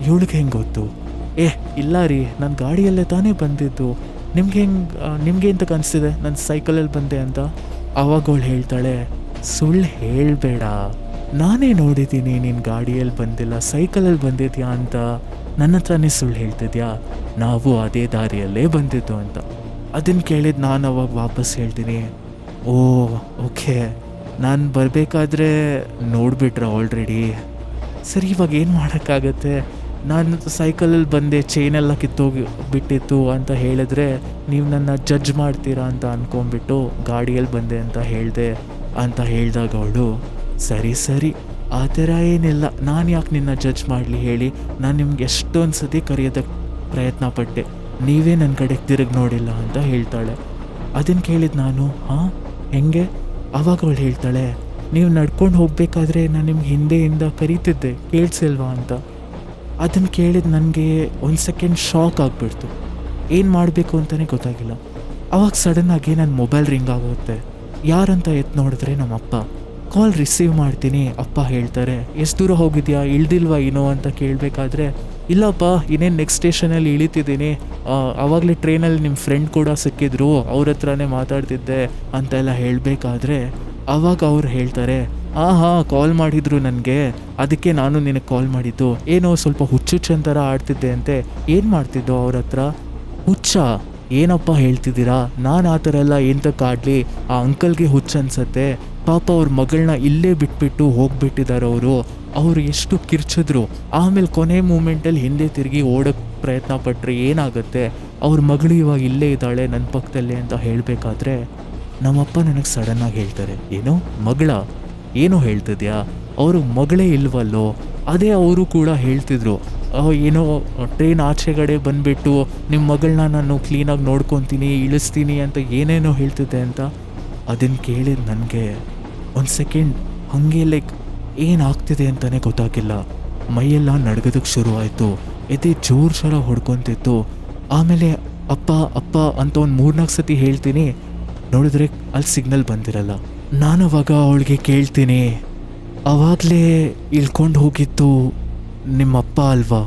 ಇವಳಿಗೆ ಹೆಂಗೆ ಗೊತ್ತು? ಇಲ್ಲ ರೀ, ನಾನು ಗಾಡಿಯಲ್ಲೇ ತಾನೇ ಬಂದಿದ್ದು, ನಿಮ್ಗೆ ಅಂತ ಕನಿಸ್ತಿದೆ ನಾನು ಸೈಕಲಲ್ಲಿ ಬಂದೆ ಅಂತ. ಆವಾಗ ಅವಳು ಹೇಳ್ತಾಳೆ, ಸುಳ್ಳು ಹೇಳಬೇಡ, ನಾನೇ ನೋಡಿದ್ದೀನಿ ನೀನು ಗಾಡಿಯಲ್ಲಿ ಬಂದಿಲ್ಲ, ಸೈಕಲಲ್ಲಿ ಬಂದಿದ್ಯಾ ಅಂತ, ನನ್ನ ಹತ್ರನೇ ಸುಳ್ಳು ಹೇಳ್ತಿದ್ಯಾ, ನಾವು ಅದೇ ದಾರಿಯಲ್ಲೇ ಬಂದಿದ್ದು ಅಂತ. ಅದನ್ನು ಕೇಳಿದ ನಾನು ಅವಾಗ ವಾಪಸ್ ಹೇಳ್ತೀನಿ, ಓಕೆ, ನಾನು ಬರಬೇಕಾದ್ರೆ ನೋಡಿಬಿಟ್ರೆ ಆಲ್ರೆಡಿ, ಸರಿ ಇವಾಗ ಏನು ಮಾಡೋಕ್ಕಾಗತ್ತೆ, ನಾನು ಸೈಕಲಲ್ಲಿ ಬಂದೆ, ಚೈನೆಲ್ಲ ಕಿತ್ತೋಗಿ ಬಿಟ್ಟಿತ್ತು ಅಂತ ಹೇಳಿದ್ರೆ ನೀವು ನನ್ನ ಜಡ್ಜ್ ಮಾಡ್ತೀರಾ ಅಂತ ಅಂದ್ಕೊಂಬಿಟ್ಟು ಗಾಡಿಯಲ್ಲಿ ಬಂದೆ ಅಂತ ಹೇಳಿದೆ ಅಂತ ಹೇಳಿದಾಗ ಅವಳು, ಸರಿ ಆ ಥರ ಏನಿಲ್ಲ, ನಾನು ಯಾಕೆ ನಿನ್ನ ಜಡ್ಜ್ ಮಾಡಲಿ ಹೇಳಿ, ನಾನು ನಿಮ್ಗೆ ಎಷ್ಟೊಂದು ಸತಿ ಕರೆಯೋದಕ್ಕೆ ಪ್ರಯತ್ನ ಪಟ್ಟೆ, ನೀವೇ ನನ್ನ ಕಡೆಗೆ ತಿರುಗಿ ನೋಡಿಲ್ಲ ಅಂತ ಹೇಳ್ತಾಳೆ. ಅದನ್ನು ಕೇಳಿದ ನಾನು ಹೆಂಗೆ? ಆವಾಗ ಅವಳು ಹೇಳ್ತಾಳೆ, ನೀವು ನಡ್ಕೊಂಡು ಹೋಗಬೇಕಾದ್ರೆ ನಾನು ನಿಮ್ಗೆ ಹಿಂದೆಯಿಂದ ಕರೀತಿದ್ದೆ, ಕೇಳಿಸಿಲ್ವಾ ಅಂತ. ಅದನ್ನು ಕೇಳಿದ ನನಗೆ ಒಂದು ಸೆಕೆಂಡ್ ಶಾಕ್ ಆಗಿಬಿಡ್ತು, ಏನು ಮಾಡಬೇಕು ಅಂತಲೇ ಗೊತ್ತಾಗಿಲ್ಲ. ಆವಾಗ ಸಡನ್ನಾಗಿ ನನ್ನ ಮೊಬೈಲ್ ರಿಂಗ್ ಆಗುತ್ತೆ. ಯಾರಂತ ಎತ್ತು ನೋಡಿದ್ರೆ ನಮ್ಮಪ್ಪ. ಕಾಲ್ ರಿಸೀವ್ ಮಾಡ್ತೀನಿ, ಅಪ್ಪ ಹೇಳ್ತಾರೆ, ಎಷ್ಟು ದೂರ ಹೋಗಿದ್ಯಾ, ಇಳ್ದಿಲ್ವಾ ಏನೋ ಅಂತ ಕೇಳಬೇಕಾದ್ರೆ, ಇಲ್ಲಪ್ಪ ಇನ್ನೇನು ನೆಕ್ಸ್ಟ್ ಸ್ಟೇಷನಲ್ಲಿ ಇಳಿತಿದ್ದೀನಿ, ಆವಾಗಲೇ ಟ್ರೈನಲ್ಲಿ ನಿಮ್ಮ ಫ್ರೆಂಡ್ ಕೂಡ ಸಿಕ್ಕಿದ್ರು, ಅವ್ರ ಹತ್ರನೇ ಮಾತಾಡ್ತಿದ್ದೆ ಅಂತೆಲ್ಲ ಹೇಳಬೇಕಾದ್ರೆ ಆವಾಗ ಅವ್ರು ಹೇಳ್ತಾರೆ, ಕಾಲ್ ಮಾಡಿದ್ರು ನನಗೆ, ಅದಕ್ಕೆ ನಾನು ನಿನಗೆ ಕಾಲ್ ಮಾಡಿದ್ದು, ಏನೋ ಸ್ವಲ್ಪ ಹುಚ್ಚುಚ್ಚಂತರ ಆಡ್ತಿದ್ದೆ ಅಂತೆ, ಏನು ಮಾಡ್ತಿದ್ದೋ ಅವ್ರ ಹತ್ರ? ಹುಚ್ಚ? ಏನಪ್ಪ ಹೇಳ್ತಿದ್ದೀರಾ, ನಾನು ಆ ಥರ ಎಲ್ಲ ಎಂತಕ್ಕಾಡಲಿ, ಆ ಅಂಕಲ್ಗೆ ಹುಚ್ಚ ಅನ್ಸತ್ತೆ, ಪಾಪ ಅವ್ರ ಮಗಳನ್ನ ಇಲ್ಲೇ ಬಿಟ್ಬಿಟ್ಟು ಹೋಗ್ಬಿಟ್ಟಿದ್ದಾರೆ ಅವರು ಎಷ್ಟು ಕಿರ್ಚಿದ್ರು, ಆಮೇಲೆ ಕೊನೆ ಮೂಮೆಂಟಲ್ಲಿ ಹಿಂದೆ ತಿರುಗಿ ಓಡೋಕ್ಕೆ ಪ್ರಯತ್ನ ಪಟ್ಟರೆ ಏನಾಗುತ್ತೆ, ಅವ್ರ ಮಗಳು ಇವಾಗ ಇಲ್ಲೇ ಇದ್ದಾಳೆ ನನ್ನ ಪಕ್ಕದಲ್ಲೇ ಅಂತ ಹೇಳಬೇಕಾದ್ರೆ ನಮ್ಮಪ್ಪ ನನಗೆ ಸಡನ್ನಾಗಿ ಹೇಳ್ತಾರೆ, ಏನು ಮಗಳ? ಏನೋ ಹೇಳ್ತಿದ್ಯಾ, ಅವರು ಮಗಳೇ ಇಲ್ವಲ್ಲೋ? ಅದೇ ಅವರು ಕೂಡ ಹೇಳ್ತಿದ್ರು, ಏನೋ ಟ್ರೈನ್ ಆಚೆಗಡೆ ಬಂದುಬಿಟ್ಟು ನಿಮ್ಮ ಮಗಳನ್ನ ನಾನು ಕ್ಲೀನಾಗಿ ನೋಡ್ಕೊತೀನಿ, ಇಳಿಸ್ತೀನಿ ಅಂತ ಏನೇನೋ ಹೇಳ್ತಿದ್ದೆ ಅಂತ. ಅದನ್ನು ಕೇಳಿದ ನನಗೆ ಒಂದು ಸೆಕೆಂಡ್ ಹಾಗೆ ಏನಾಗ್ತಿದೆ ಅಂತಲೇ ಗೊತ್ತಾಗಿಲ್ಲ, ಮೈಯೆಲ್ಲ ನಡ್ಗೋದಕ್ಕೆ ಶುರುವಾಯಿತು, ಎದೆ ಜೋರು ಹೊಡ್ಕೊತಿತ್ತು. ಆಮೇಲೆ ಅಪ್ಪ ಅಂತ ಒಂದು 3-4 ಸತಿ ಹೇಳ್ತೀನಿ, ನೋಡಿದ್ರೆ ಅಲ್ಲಿ ಸಿಗ್ನಲ್ ಬಂದಿರಲ್ಲ. ನಾನು ಅವಾಗ ಅವಳಿಗೆ ಕೇಳ್ತೀನಿ, ಆವಾಗಲೇ ಇಳ್ಕೊಂಡು ಹೋಗಿದ್ದು ನಿಮ್ಮಪ್ಪ ಅಲ್ವಾ,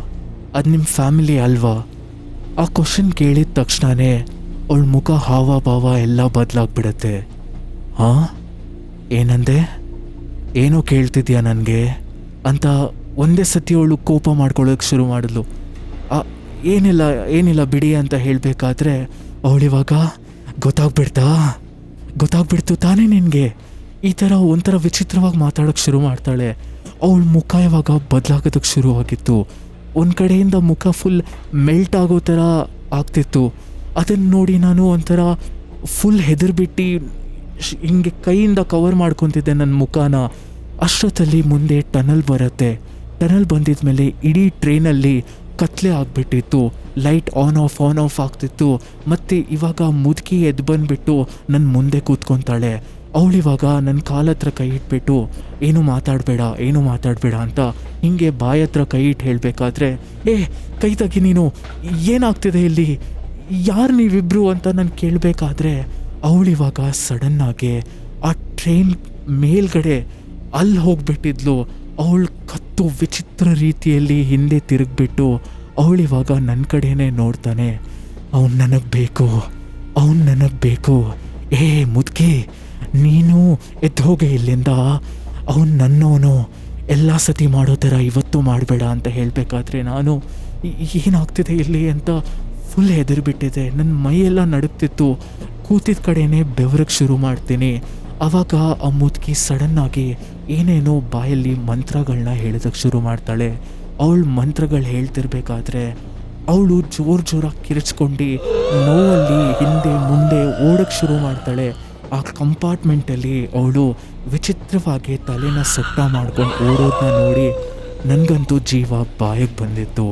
ಅದು ನಿಮ್ಮ ಫ್ಯಾಮಿಲಿ ಅಲ್ವಾ? ಆ ಕ್ವಶನ್ ಕೇಳಿದ ತಕ್ಷಣವೇ ಅವಳ ಮುಖ ಹಾವ ಭಾವ ಎಲ್ಲ ಬದಲಾಗ್ಬಿಡತ್ತೆ. ಏನಂದೆ? ಏನೋ ಕೇಳ್ತಿದ್ಯಾ ನನಗೆ ಅಂತ ಒಂದೇ ಸತಿ ಅವಳು ಕೋಪ ಮಾಡ್ಕೊಳ್ಳೋಕೆ ಶುರು ಮಾಡಿದ್ಲು. ಏನಿಲ್ಲ ಬಿಡಿ ಅಂತ ಹೇಳಬೇಕಾದ್ರೆ ಅವಳಿವಾಗ ಗೊತ್ತಾಗ್ಬಿಡ್ತು ತಾನೇ ನಿನಗೆ, ಈ ಥರ ಒಂಥರ ವಿಚಿತ್ರವಾಗಿ ಮಾತಾಡೋಕ್ಕೆ ಶುರು ಮಾಡ್ತಾಳೆ. ಅವಳ ಮುಖ ಇವಾಗ ಬದಲಾಗೋದಕ್ಕೆ ಶುರುವಾಗಿತ್ತು. ಒಂದು ಕಡೆಯಿಂದ ಮುಖ ಫುಲ್ ಮೆಲ್ಟ್ ಆಗೋ ಥರ ಆಗ್ತಿತ್ತು. ಅದನ್ನು ನೋಡಿ ನಾನು ಒಂಥರ ಫುಲ್ ಹೆದರ್ಬಿಟ್ಟು ಹಿಂಗೆ ಕೈಯಿಂದ ಕವರ್ ಮಾಡ್ಕೊತಿದ್ದೆ ನನ್ನ ಮುಖನ. ಅಷ್ಟೊತ್ತಲ್ಲಿ ಮುಂದೆ ಟನಲ್ ಬರುತ್ತೆ. ಟನಲ್ ಬಂದಿದ ಮೇಲೆ ಇಡೀ ಟ್ರೈನಲ್ಲಿ ಕತ್ಲೆ ಆಗಿಬಿಟ್ಟಿತ್ತು. ಲೈಟ್ ಆನ್ ಆಫ್ ಆಗ್ತಿತ್ತು. ಮತ್ತು ಇವಾಗ ಮುದುಕಿ ಎದ್ದು ಬಂದುಬಿಟ್ಟು ನನ್ನ ಮುಂದೆ ಕೂತ್ಕೊತಾಳೆ. ಅವಳಿವಾಗ ನನ್ನ ಕಾಲ ಹತ್ರ ಕೈ ಇಟ್ಬಿಟ್ಟು ಏನು ಮಾತಾಡಬೇಡ ಅಂತ ಹಿಂಗೆ ಬಾಯಿ ಹತ್ರ ಕೈ ಇಟ್ಟು ಹೇಳಬೇಕಾದ್ರೆ, ಕೈ ತೆಗಿ ನೀನು, ಏನಾಗ್ತಿದೆ ಇಲ್ಲಿ, ಯಾರು ನೀವಿಬ್ರು ಅಂತ ನಾನು ಕೇಳಬೇಕಾದ್ರೆ ಅವಳಿವಾಗ ಸಡನ್ನಾಗಿ ಆ ಟ್ರೈನ್ ಮೇಲ್ಗಡೆ ಅಲ್ಲಿ ಹೋಗ್ಬಿಟ್ಟಿದ್ಲು. ಅವಳು ಕತ್ತು ವಿಚಿತ್ರ ರೀತಿಯಲ್ಲಿ ಹಿಂದೆ ತಿರುಗಿಬಿಟ್ಟು ಅವಳಿವಾಗ ನನ್ನ ಕಡೆನೇ ನೋಡ್ತಾನೆ. ಅವನು ನನಗೆ ಬೇಕು, ಮುದುಕಿ ನೀನು ಎದ್ದು ಹೋಗೆ ಇಲ್ಲಿಂದ, ಅವನು ನನ್ನವನು, ಎಲ್ಲ ಸತಿ ಮಾಡೋ ಥರ ಇವತ್ತು ಮಾಡಬೇಡ ಅಂತ ಹೇಳಬೇಕಾದ್ರೆ ನಾನು ಏನಾಗ್ತಿದೆ ಇಲ್ಲಿ ಅಂತ ಫುಲ್ ಹೆದರ್ಬಿಟ್ಟಿದೆ. ನನ್ನ ಮೈಯೆಲ್ಲ ನಡುಗ್ತಿತ್ತು. ಕೂತಿದ್ದ ಕಡೆನೇ ಬೆವರಕ್ಕೆ ಶುರು ಮಾಡ್ತೀನಿ. ಆವಾಗ ಆ ಮುದುಕಿ ಸಡನ್ನಾಗಿ ಏನೇನೋ ಬಾಯಲ್ಲಿ ಮಂತ್ರಗಳನ್ನ ಹೇಳೋದಕ್ಕೆ ಶುರು ಮಾಡ್ತಾಳೆ. ಅವಳು ಮಂತ್ರಗಳು ಹೇಳ್ತಿರ್ಬೇಕಾದ್ರೆ ಅವಳು ಜೋರಾಗಿ ಕಿರಿಚ್ಕೊಂಡು ನೋವಲ್ಲಿ ಹಿಂದೆ ಮುಂದೆ ಓಡೋಕ್ಕೆ ಶುರು ಮಾಡ್ತಾಳೆ. ಆ ಕಂಪಾರ್ಟ್ಮೆಂಟಲ್ಲಿ ಅವಳು ವಿಚಿತ್ರವಾಗಿ ತಲೆನ ಸೊಟ್ಟ ಮಾಡ್ಕೊಂಡು ಓಡೋದನ್ನ ನೋಡಿ ನನಗಂತೂ ಜೀವ ಬಾಯಿಗೆ ಬಂದಿತ್ತು.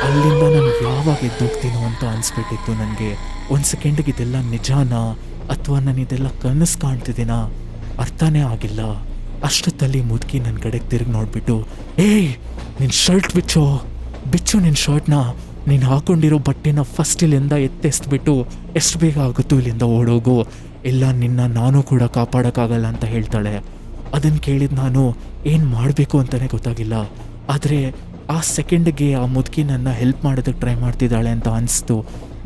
ಅಲ್ಲಿಂದ ನಾನು ಯಾವಾಗ ಎದ್ದೋಗ್ತೀನೋ ಅಂತ ಅನಿಸ್ಬಿಟ್ಟಿತ್ತು ನನಗೆ. ಒಂದು ಸೆಕೆಂಡಿಗೆ ಇದೆಲ್ಲ ನಿಜಾನಾ ಅಥವಾ ನಾನು ಇದೆಲ್ಲ ಕನಸು ಕಾಣ್ತಿದ್ದೀನಾ ಅರ್ಥನೇ ಆಗಿಲ್ಲ. ಅಷ್ಟೊತ್ತಲ್ಲಿ ಮುದುಕಿ ನನ್ನ ಕಡೆಗೆ ತಿರುಗಿ ನೋಡಿಬಿಟ್ಟು, ನಿನ್ನ ಶರ್ಟ್ ಬಿಚ್ಚು ನಿನ್ನ ಶರ್ಟ್ನ, ನೀನು ಹಾಕ್ಕೊಂಡಿರೋ ಬಟ್ಟೆನ ಫಸ್ಟ್ ಇಲ್ಲಿಂದ ಎತ್ತೆಸ್ಬಿಟ್ಟು ಎಷ್ಟು ಬೇಗ ಆಗುತ್ತೋ ಇಲ್ಲಿಂದ ಓಡೋಗು, ಇಲ್ಲ ನಿನ್ನ ನಾನು ಕೂಡ ಕಾಪಾಡೋಕ್ಕಾಗಲ್ಲ ಅಂತ ಹೇಳ್ತಾಳೆ. ಅದನ್ನು ಕೇಳಿದ ನಾನು ಏನು ಮಾಡಬೇಕು ಅಂತಲೇ ಗೊತ್ತಾಗಿಲ್ಲ. ಆದರೆ ಆ ಸೆಕೆಂಡ್ಗೆ ಆ ಮುದುಕಿ ನನ್ನ ಹೆಲ್ಪ್ ಮಾಡೋದಕ್ಕೆ ಟ್ರೈ ಮಾಡ್ತಿದ್ದಾಳೆ ಅಂತ ಅನಿಸ್ತು.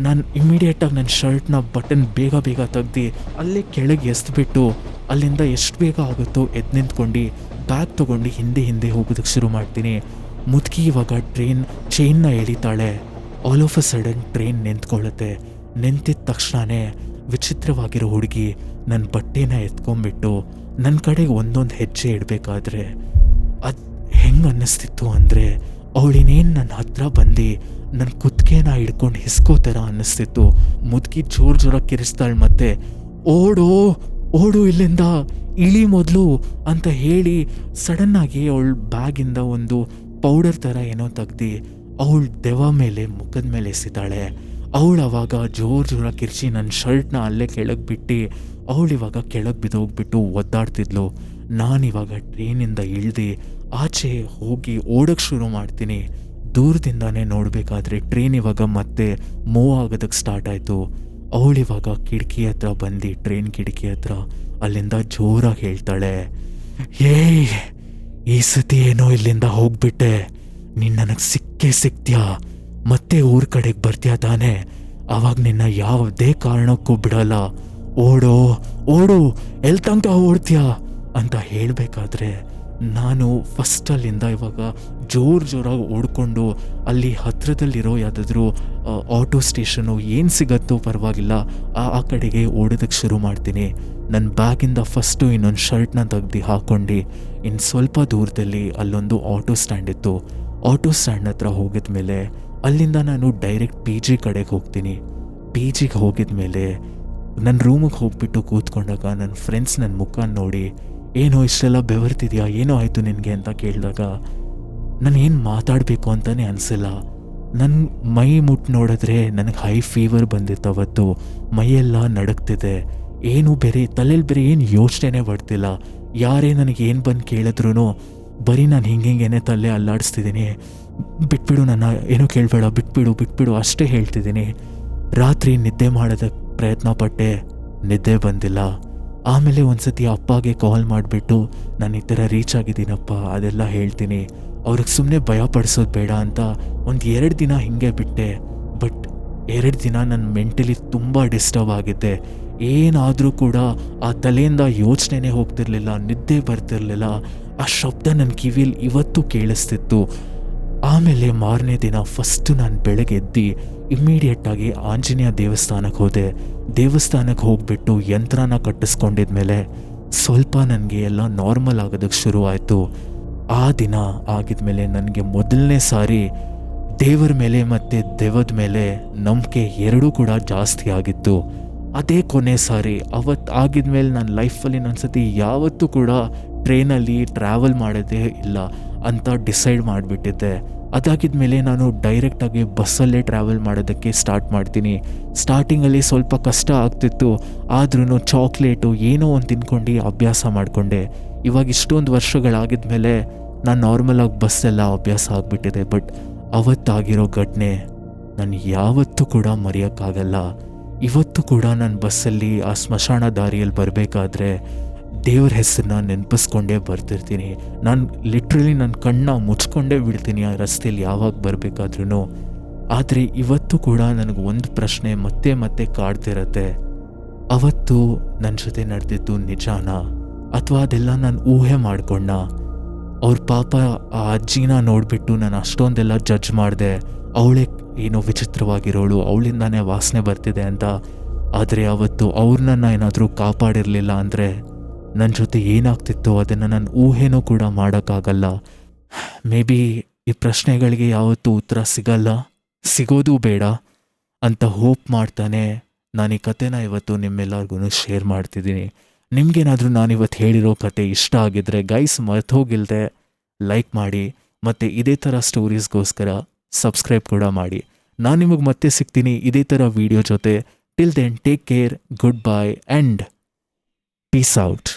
ನಾನು ಇಮಿಡಿಯೇಟಾಗಿ ನನ್ನ ಶರ್ಟ್ನ ಬಟನ್ ಬೇಗ ತೆಗ್ದು ಅಲ್ಲೇ ಕೆಳಗೆ ಎಸ್ದುಬಿಟ್ಟು ಅಲ್ಲಿಂದ ಎಷ್ಟು ಬೇಗ ಆಗುತ್ತೋ ಎದ್ದು ನಿಂತ್ಕೊಂಡು ಬ್ಯಾಗ್ ತೊಗೊಂಡು ಹಿಂದೆ ಹೋಗೋದಕ್ಕೆ ಶುರು ಮಾಡ್ತೀನಿ. ಮುದುಕಿ ಇವಾಗ ಟ್ರೈನ್ ಚೈನ್ನ ಎಳಿತಾಳೆ. All of a sudden train ನಿಂತ್ಕೊಳ್ಳುತ್ತೆ. ನಿಂತಿದ್ದ ತಕ್ಷಣವೇ ವಿಚಿತ್ರವಾಗಿರೋ ಹುಡುಗಿ ನನ್ನ ಬಟ್ಟೆನ ಎತ್ಕೊಂಡ್ಬಿಟ್ಟು ನನ್ನ ಕಡೆಗೆ ಒಂದೊಂದು ಹೆಜ್ಜೆ ಇಡಬೇಕಾದ್ರೆ ಅದು ಹೆಂಗೆ ಅನ್ನಿಸ್ತಿತ್ತು ಅಂದರೆ ಅವಳಿನೇನು ನನ್ನ ಹತ್ರ ಬಂದು ನನ್ನ ಕುತ್ತಿಗೆನ ಹಿಡ್ಕೊಂಡು ಹಿಸ್ಕೋ ಥರ ಅನ್ನಿಸ್ತಿತ್ತು. ಮುದುಕಿ ಜೋರಾಗಿ ಕಿರಿಸ್ತಾಳೆ. ಮತ್ತೆ ಓಡು ಇಲ್ಲಿಂದ, ಇಳಿ ಮೊದಲು ಅಂತ ಹೇಳಿ ಸಡನ್ನಾಗಿ ಅವಳ ಬ್ಯಾಗಿಂದ ಒಂದು ಪೌಡರ್ ಥರ ಏನೋ ತೆಗ್ದು ಅವಳ ದೆವ್ವ ಮೇಲೆ ಮುಖದ ಮೇಲೆ ಎಸಿತಾಳೆ. ಅವಳು ಅವಾಗ ಜೋರಾಗಿ ಕಿರ್ಚಿ ನನ್ನ ಶರ್ಟ್ನ ಅಲ್ಲೇ ಕೆಳಗೆ ಬಿಟ್ಟು ಅವಳಿವಾಗ ಕೆಳಗೆ ಬಿದ್ದೋಗ್ಬಿಟ್ಟು ಒದ್ದಾಡ್ತಿದ್ಲು. ನಾನಿವಾಗ ಟ್ರೈನಿಂದ ಇಳ್ದು ಆಚೆ ಹೋಗಿ ಓಡೋಕ್ಕೆ ಶುರು ಮಾಡ್ತೀನಿ. ದೂರದಿಂದಾನೇ ನೋಡಬೇಕಾದ್ರೆ ಟ್ರೈನ್ ಇವಾಗ ಮತ್ತೆ ಮೂವ್ ಆಗೋದಕ್ಕೆ ಸ್ಟಾರ್ಟ್ ಆಯಿತು. ಅವಳಿವಾಗ ಕಿಟಕಿ ಹತ್ರ ಬಂದು ಟ್ರೈನ್ ಕಿಟಕಿ ಹತ್ರ ಅಲ್ಲಿಂದ ಜೋರಾಗಿ ಹೇಳ್ತಾಳೆ, ಈ ಸತಿ ಏನೋ ಇಲ್ಲಿಂದ ಹೋಗ್ಬಿಟ್ಟೆ, ನೀನು ನನಗೆ ಸಿಗ್ತೀಯಾ, ಮತ್ತೆ ಊರ ಕಡೆಗೆ ಬರ್ತೀಯಾ ತಾನೆ, ಅವಾಗ ನಿನ್ನ ಯಾವುದೇ ಕಾರಣಕ್ಕೂ ಬಿಡಲ್ಲ, ಓಡು ಎಲ್ಲಿ ತನಕ ಓಡ್ತೀಯಾ ಅಂತ ಹೇಳಬೇಕಾದ್ರೆ ನಾನು ಫಸ್ಟ್ ಅಲ್ಲಿಂದ ಇವಾಗ ಜೋರಾಗಿ ಓಡ್ಕೊಂಡು ಅಲ್ಲಿ ಹತ್ತಿರದಲ್ಲಿರೋ ಯಾವುದಾದ್ರೂ ಆಟೋ ಸ್ಟೇಷನು ಏನು ಸಿಗತ್ತೋ ಪರವಾಗಿಲ್ಲ ಆ ಕಡೆಗೆ ಓಡೋದಕ್ಕೆ ಶುರು ಮಾಡ್ತೀನಿ. ನನ್ನ ಬ್ಯಾಗಿಂದ ಫಸ್ಟು ಇನ್ನೊಂದು ಶರ್ಟ್ನ ತೆಗ್ದು ಹಾಕ್ಕೊಂಡು ಇನ್ನು ಸ್ವಲ್ಪ ದೂರದಲ್ಲಿ ಅಲ್ಲೊಂದು ಆಟೋ ಸ್ಟ್ಯಾಂಡ್ ಇತ್ತು. ಆಟೋ ಸ್ಟ್ಯಾಂಡ್ ಹತ್ರ ಹೋಗಿದ ಮೇಲೆ ಅಲ್ಲಿಂದ ನಾನು ಡೈರೆಕ್ಟ್ ಪಿ ಜಿ ಕಡೆಗೆ ಹೋಗ್ತೀನಿ. ಪಿ ಜಿಗೆ ಹೋಗಿದ ಮೇಲೆ ನನ್ನ ರೂಮಿಗೆ ಹೋಗ್ಬಿಟ್ಟು ಕೂತ್ಕೊಂಡಾಗ ನನ್ನ ಫ್ರೆಂಡ್ಸ್ ನನ್ನ ಮುಖ ನೋಡಿ ಏನೋ ಇಷ್ಟೆಲ್ಲ ಬೆವರ್ತಿದ್ಯಾ, ಏನೋ ಆಯಿತು ನಿನಗೆ ಅಂತ ಕೇಳಿದಾಗ ನಾನು ಏನು ಮಾತಾಡಬೇಕು ಅಂತಲೇ ಅನಿಸಿಲ್ಲ. ನನ್ನ ಮೈ ಮುಟ್ಟು ನೋಡಿದ್ರೆ ನನಗೆ ಹೈ ಫೀವರ್ ಬಂದಿತ್ತು ಅವತ್ತು. ಮೈಯೆಲ್ಲ ನಡಗ್ತಿದೆ. ಏನು ಬೇರೆ ತಲೆಯಲ್ಲಿ ಬೇರೆ ಏನು ಯೋಚನೆ ಬರ್ತಿಲ್ಲ. ಯಾರೇ ನನಗೆ ಏನು ಬಂದು ಕೇಳಿದ್ರು ಬರೀ ನಾನು ಹಿಂಗೇನೆ ತಲೆ ಅಲ್ಲಾಡಿಸ್ತಿದ್ದೀನಿ. ಬಿಟ್ಬಿಡು, ನನ್ನ ಏನೂ ಕೇಳಬೇಡ, ಬಿಟ್ಬಿಡು ಅಷ್ಟೇ ಹೇಳ್ತಿದ್ದೀನಿ. ರಾತ್ರಿ ನಿದ್ದೆ ಮಾಡೋದಕ್ಕೆ ಪ್ರಯತ್ನ ಪಟ್ಟೆ, ನಿದ್ದೆ ಬಂದಿಲ್ಲ. ಆಮೇಲೆ ಒಂದ್ಸತಿ ಅಪ್ಪಗೆ ಕಾಲ್ ಮಾಡಿಬಿಟ್ಟು ನಾನು ಈ ಥರ ರೀಚ್ ಆಗಿದ್ದೀನಪ್ಪ ಅದೆಲ್ಲ ಹೇಳ್ತೀನಿ. ಅವ್ರಿಗೆ ಸುಮ್ಮನೆ ಭಯ ಪಡಿಸೋದು ಬೇಡ ಅಂತ 1-2 ದಿನ ಹಿಂಗೆ ಬಿಟ್ಟೆ. ಬಟ್ 2 ದಿನ ನನ್ನ ಮೆಂಟಲಿ ತುಂಬ ಡಿಸ್ಟರ್ಬ್ ಆಗಿದ್ದೆ. ಏನಾದರೂ ಕೂಡ ಆ ತಲೆಯಿಂದ ಯೋಚನೆನೇ ಹೋಗ್ತಿರ್ಲಿಲ್ಲ, ನಿದ್ದೆ ಬರ್ತಿರ್ಲಿಲ್ಲ. ಆ ಶಬ್ದ ನನ್ನ ಕಿವಿಯಲ್ಲಿ ಇವತ್ತು ಕೇಳಿಸ್ತಿತ್ತು. ಆಮೇಲೆ ಮಾರನೇ ದಿನ ಫಸ್ಟು ನಾನು ಬೆಳಗ್ಗೆ ಎದ್ದು ಇಮ್ಮಿಡಿಯೇಟಾಗಿ ಆಂಜನೇಯ ದೇವಸ್ಥಾನಕ್ಕೆ ಹೋದೆ. ದೇವಸ್ಥಾನಕ್ಕೆ ಹೋಗ್ಬಿಟ್ಟು ಯಂತ್ರನ ಕಟ್ಟಿಸ್ಕೊಂಡಿದ್ಮೇಲೆ ಸ್ವಲ್ಪ ನನಗೆ ಎಲ್ಲ ನಾರ್ಮಲ್ ಆಗೋದಕ್ಕೆ ಶುರು ಆಯಿತು. ಆ ದಿನ ಆಗಿದ್ಮೇಲೆ ನನಗೆ ಮೊದಲನೇ ಸಾರಿ ದೇವರ ಮೇಲೆ ಮತ್ತು ದೆವ್ವದ ಮೇಲೆ ನಂಬಿಕೆ ಎರಡೂ ಕೂಡ ಜಾಸ್ತಿ ಆಗಿತ್ತು. ಅದೇ ಕೊನೆ ಸಾರಿ. ಅವತ್ತು ಆಗಿದ್ಮೇಲೆ ನನ್ನ ಲೈಫಲ್ಲಿ ಒಂದ್ಸತಿ ಯಾವತ್ತೂ ಕೂಡ ಟ್ರೈನಲ್ಲಿ ಟ್ರಾವೆಲ್ ಮಾಡೋದೇ ಇಲ್ಲ ಅಂತ ಡಿಸೈಡ್ ಮಾಡಿಬಿಟ್ಟಿದ್ದೆ. ಅದಾಗಿದ್ಮೇಲೆ ನಾನು ಡೈರೆಕ್ಟಾಗಿ ಬಸ್ಸಲ್ಲೇ ಟ್ರಾವೆಲ್ ಮಾಡೋದಕ್ಕೆ ಸ್ಟಾರ್ಟ್ ಮಾಡ್ತೀನಿ. ಸ್ಟಾರ್ಟಿಂಗಲ್ಲಿ ಸ್ವಲ್ಪ ಕಷ್ಟ ಆಗ್ತಿತ್ತು, ಆದ್ರೂ ಚಾಕ್ಲೇಟು ಏನೋ ಒಂದು ತಿನ್ಕೊಂಡು ಅಭ್ಯಾಸ ಮಾಡಿಕೊಂಡೆ. ಇವಾಗ ಇಷ್ಟೊಂದು ವರ್ಷಗಳಾಗಿದ್ಮೇಲೆ ನಾನು ನಾರ್ಮಲಾಗಿ ಬಸ್ಸೆಲ್ಲ ಅಭ್ಯಾಸ ಆಗಿಬಿಟ್ಟಿದೆ. ಬಟ್ ಅವತ್ತಾಗಿರೋ ಘಟನೆ ನಾನು ಯಾವತ್ತೂ ಕೂಡ ಮರೆಯೋಕ್ಕಾಗಲ್ಲ. ಇವತ್ತು ಕೂಡ ನಾನು ಬಸ್ಸಲ್ಲಿ ಆ ಸ್ಮಶಾನ ದಾರಿಯಲ್ಲಿ ಬರಬೇಕಾದ್ರೆ ದೇವ್ರ ಹೆಸರನ್ನ ನೆನಪಿಸ್ಕೊಂಡೇ ಬರ್ತಿರ್ತೀನಿ. ನಾನು ಲಿಟ್ರಲಿ ನನ್ನ ಕಣ್ಣ ಮುಚ್ಕೊಂಡೇ ಬಿಡ್ತೀನಿ ಆ ರಸ್ತೆಯಲ್ಲಿ ಯಾವಾಗ ಬರಬೇಕಾದ್ರೂ. ಆದರೆ ಇವತ್ತು ಕೂಡ ನನಗೆ ಒಂದು ಪ್ರಶ್ನೆ ಮತ್ತೆ ಮತ್ತೆ ಕಾಡ್ತಿರತ್ತೆ, ಅವತ್ತು ನನ್ನ ಜೊತೆ ನಡೆದಿದ್ದು ನಿಜಾನಾ ಅಥವಾ ಅದೆಲ್ಲ ನಾನು ಊಹೆ ಮಾಡ್ಕೊಂಡ? ಅವ್ರ ಪಾಪ ಆ ಅಜ್ಜಿನ ನೋಡಿಬಿಟ್ಟು ನಾನು ಅಷ್ಟೊಂದೆಲ್ಲ ಜಡ್ಜ್ ಮಾಡಿದೆ, ಅವಳೇ ಏನೋ ವಿಚಿತ್ರವಾಗಿರೋಳು, ಅವಳಿಂದಾನೇ ವಾಸನೆ ಬರ್ತಿದೆ ಅಂತ. ಆದರೆ ಅವತ್ತು ಅವ್ರನ್ನ ಏನಾದರೂ ಕಾಪಾಡಿರಲಿಲ್ಲ ಅಂದರೆ ನನ್ನ ಜೊತೆ ಏನಾಗ್ತಿತ್ತೋ ಅದನ್ನು ನಾನು ಊಹೆನೂ ಕೂಡ ಮಾಡೋಕ್ಕಾಗಲ್ಲ. ಮೇ ಬಿ ಈ ಪ್ರಶ್ನೆಗಳಿಗೆ ಯಾವತ್ತೂ ಉತ್ತರ ಸಿಗೋದು ಬೇಡ ಅಂತ ಹೋಪ್ ಮಾಡ್ತಾನೆ ನಾನು ಈ ಕಥೆನ ಇವತ್ತು ನಿಮ್ಮೆಲ್ಲರಿಗೂ ಶೇರ್ ಮಾಡ್ತಿದ್ದೀನಿ. ನಿಮಗೇನಾದರೂ ನಾನಿವತ್ತು ಹೇಳಿರೋ ಕತೆ ಇಷ್ಟ ಆಗಿದ್ದರೆ ಗೈಸ್ ಮರ್ತೋಗಿಲ್ಲದೆ ಲೈಕ್ ಮಾಡಿ, ಮತ್ತು ಇದೇ ಥರ ಸ್ಟೋರೀಸ್ಗೋಸ್ಕರ ಸಬ್ಸ್ಕ್ರೈಬ್ ಕೂಡ ಮಾಡಿ. ನಾನು ನಿಮಗೆ ಮತ್ತೆ ಸಿಗ್ತೀನಿ ಇದೇ ಥರ ವೀಡಿಯೋ ಜೊತೆ. Till then take care, good bye and peace out.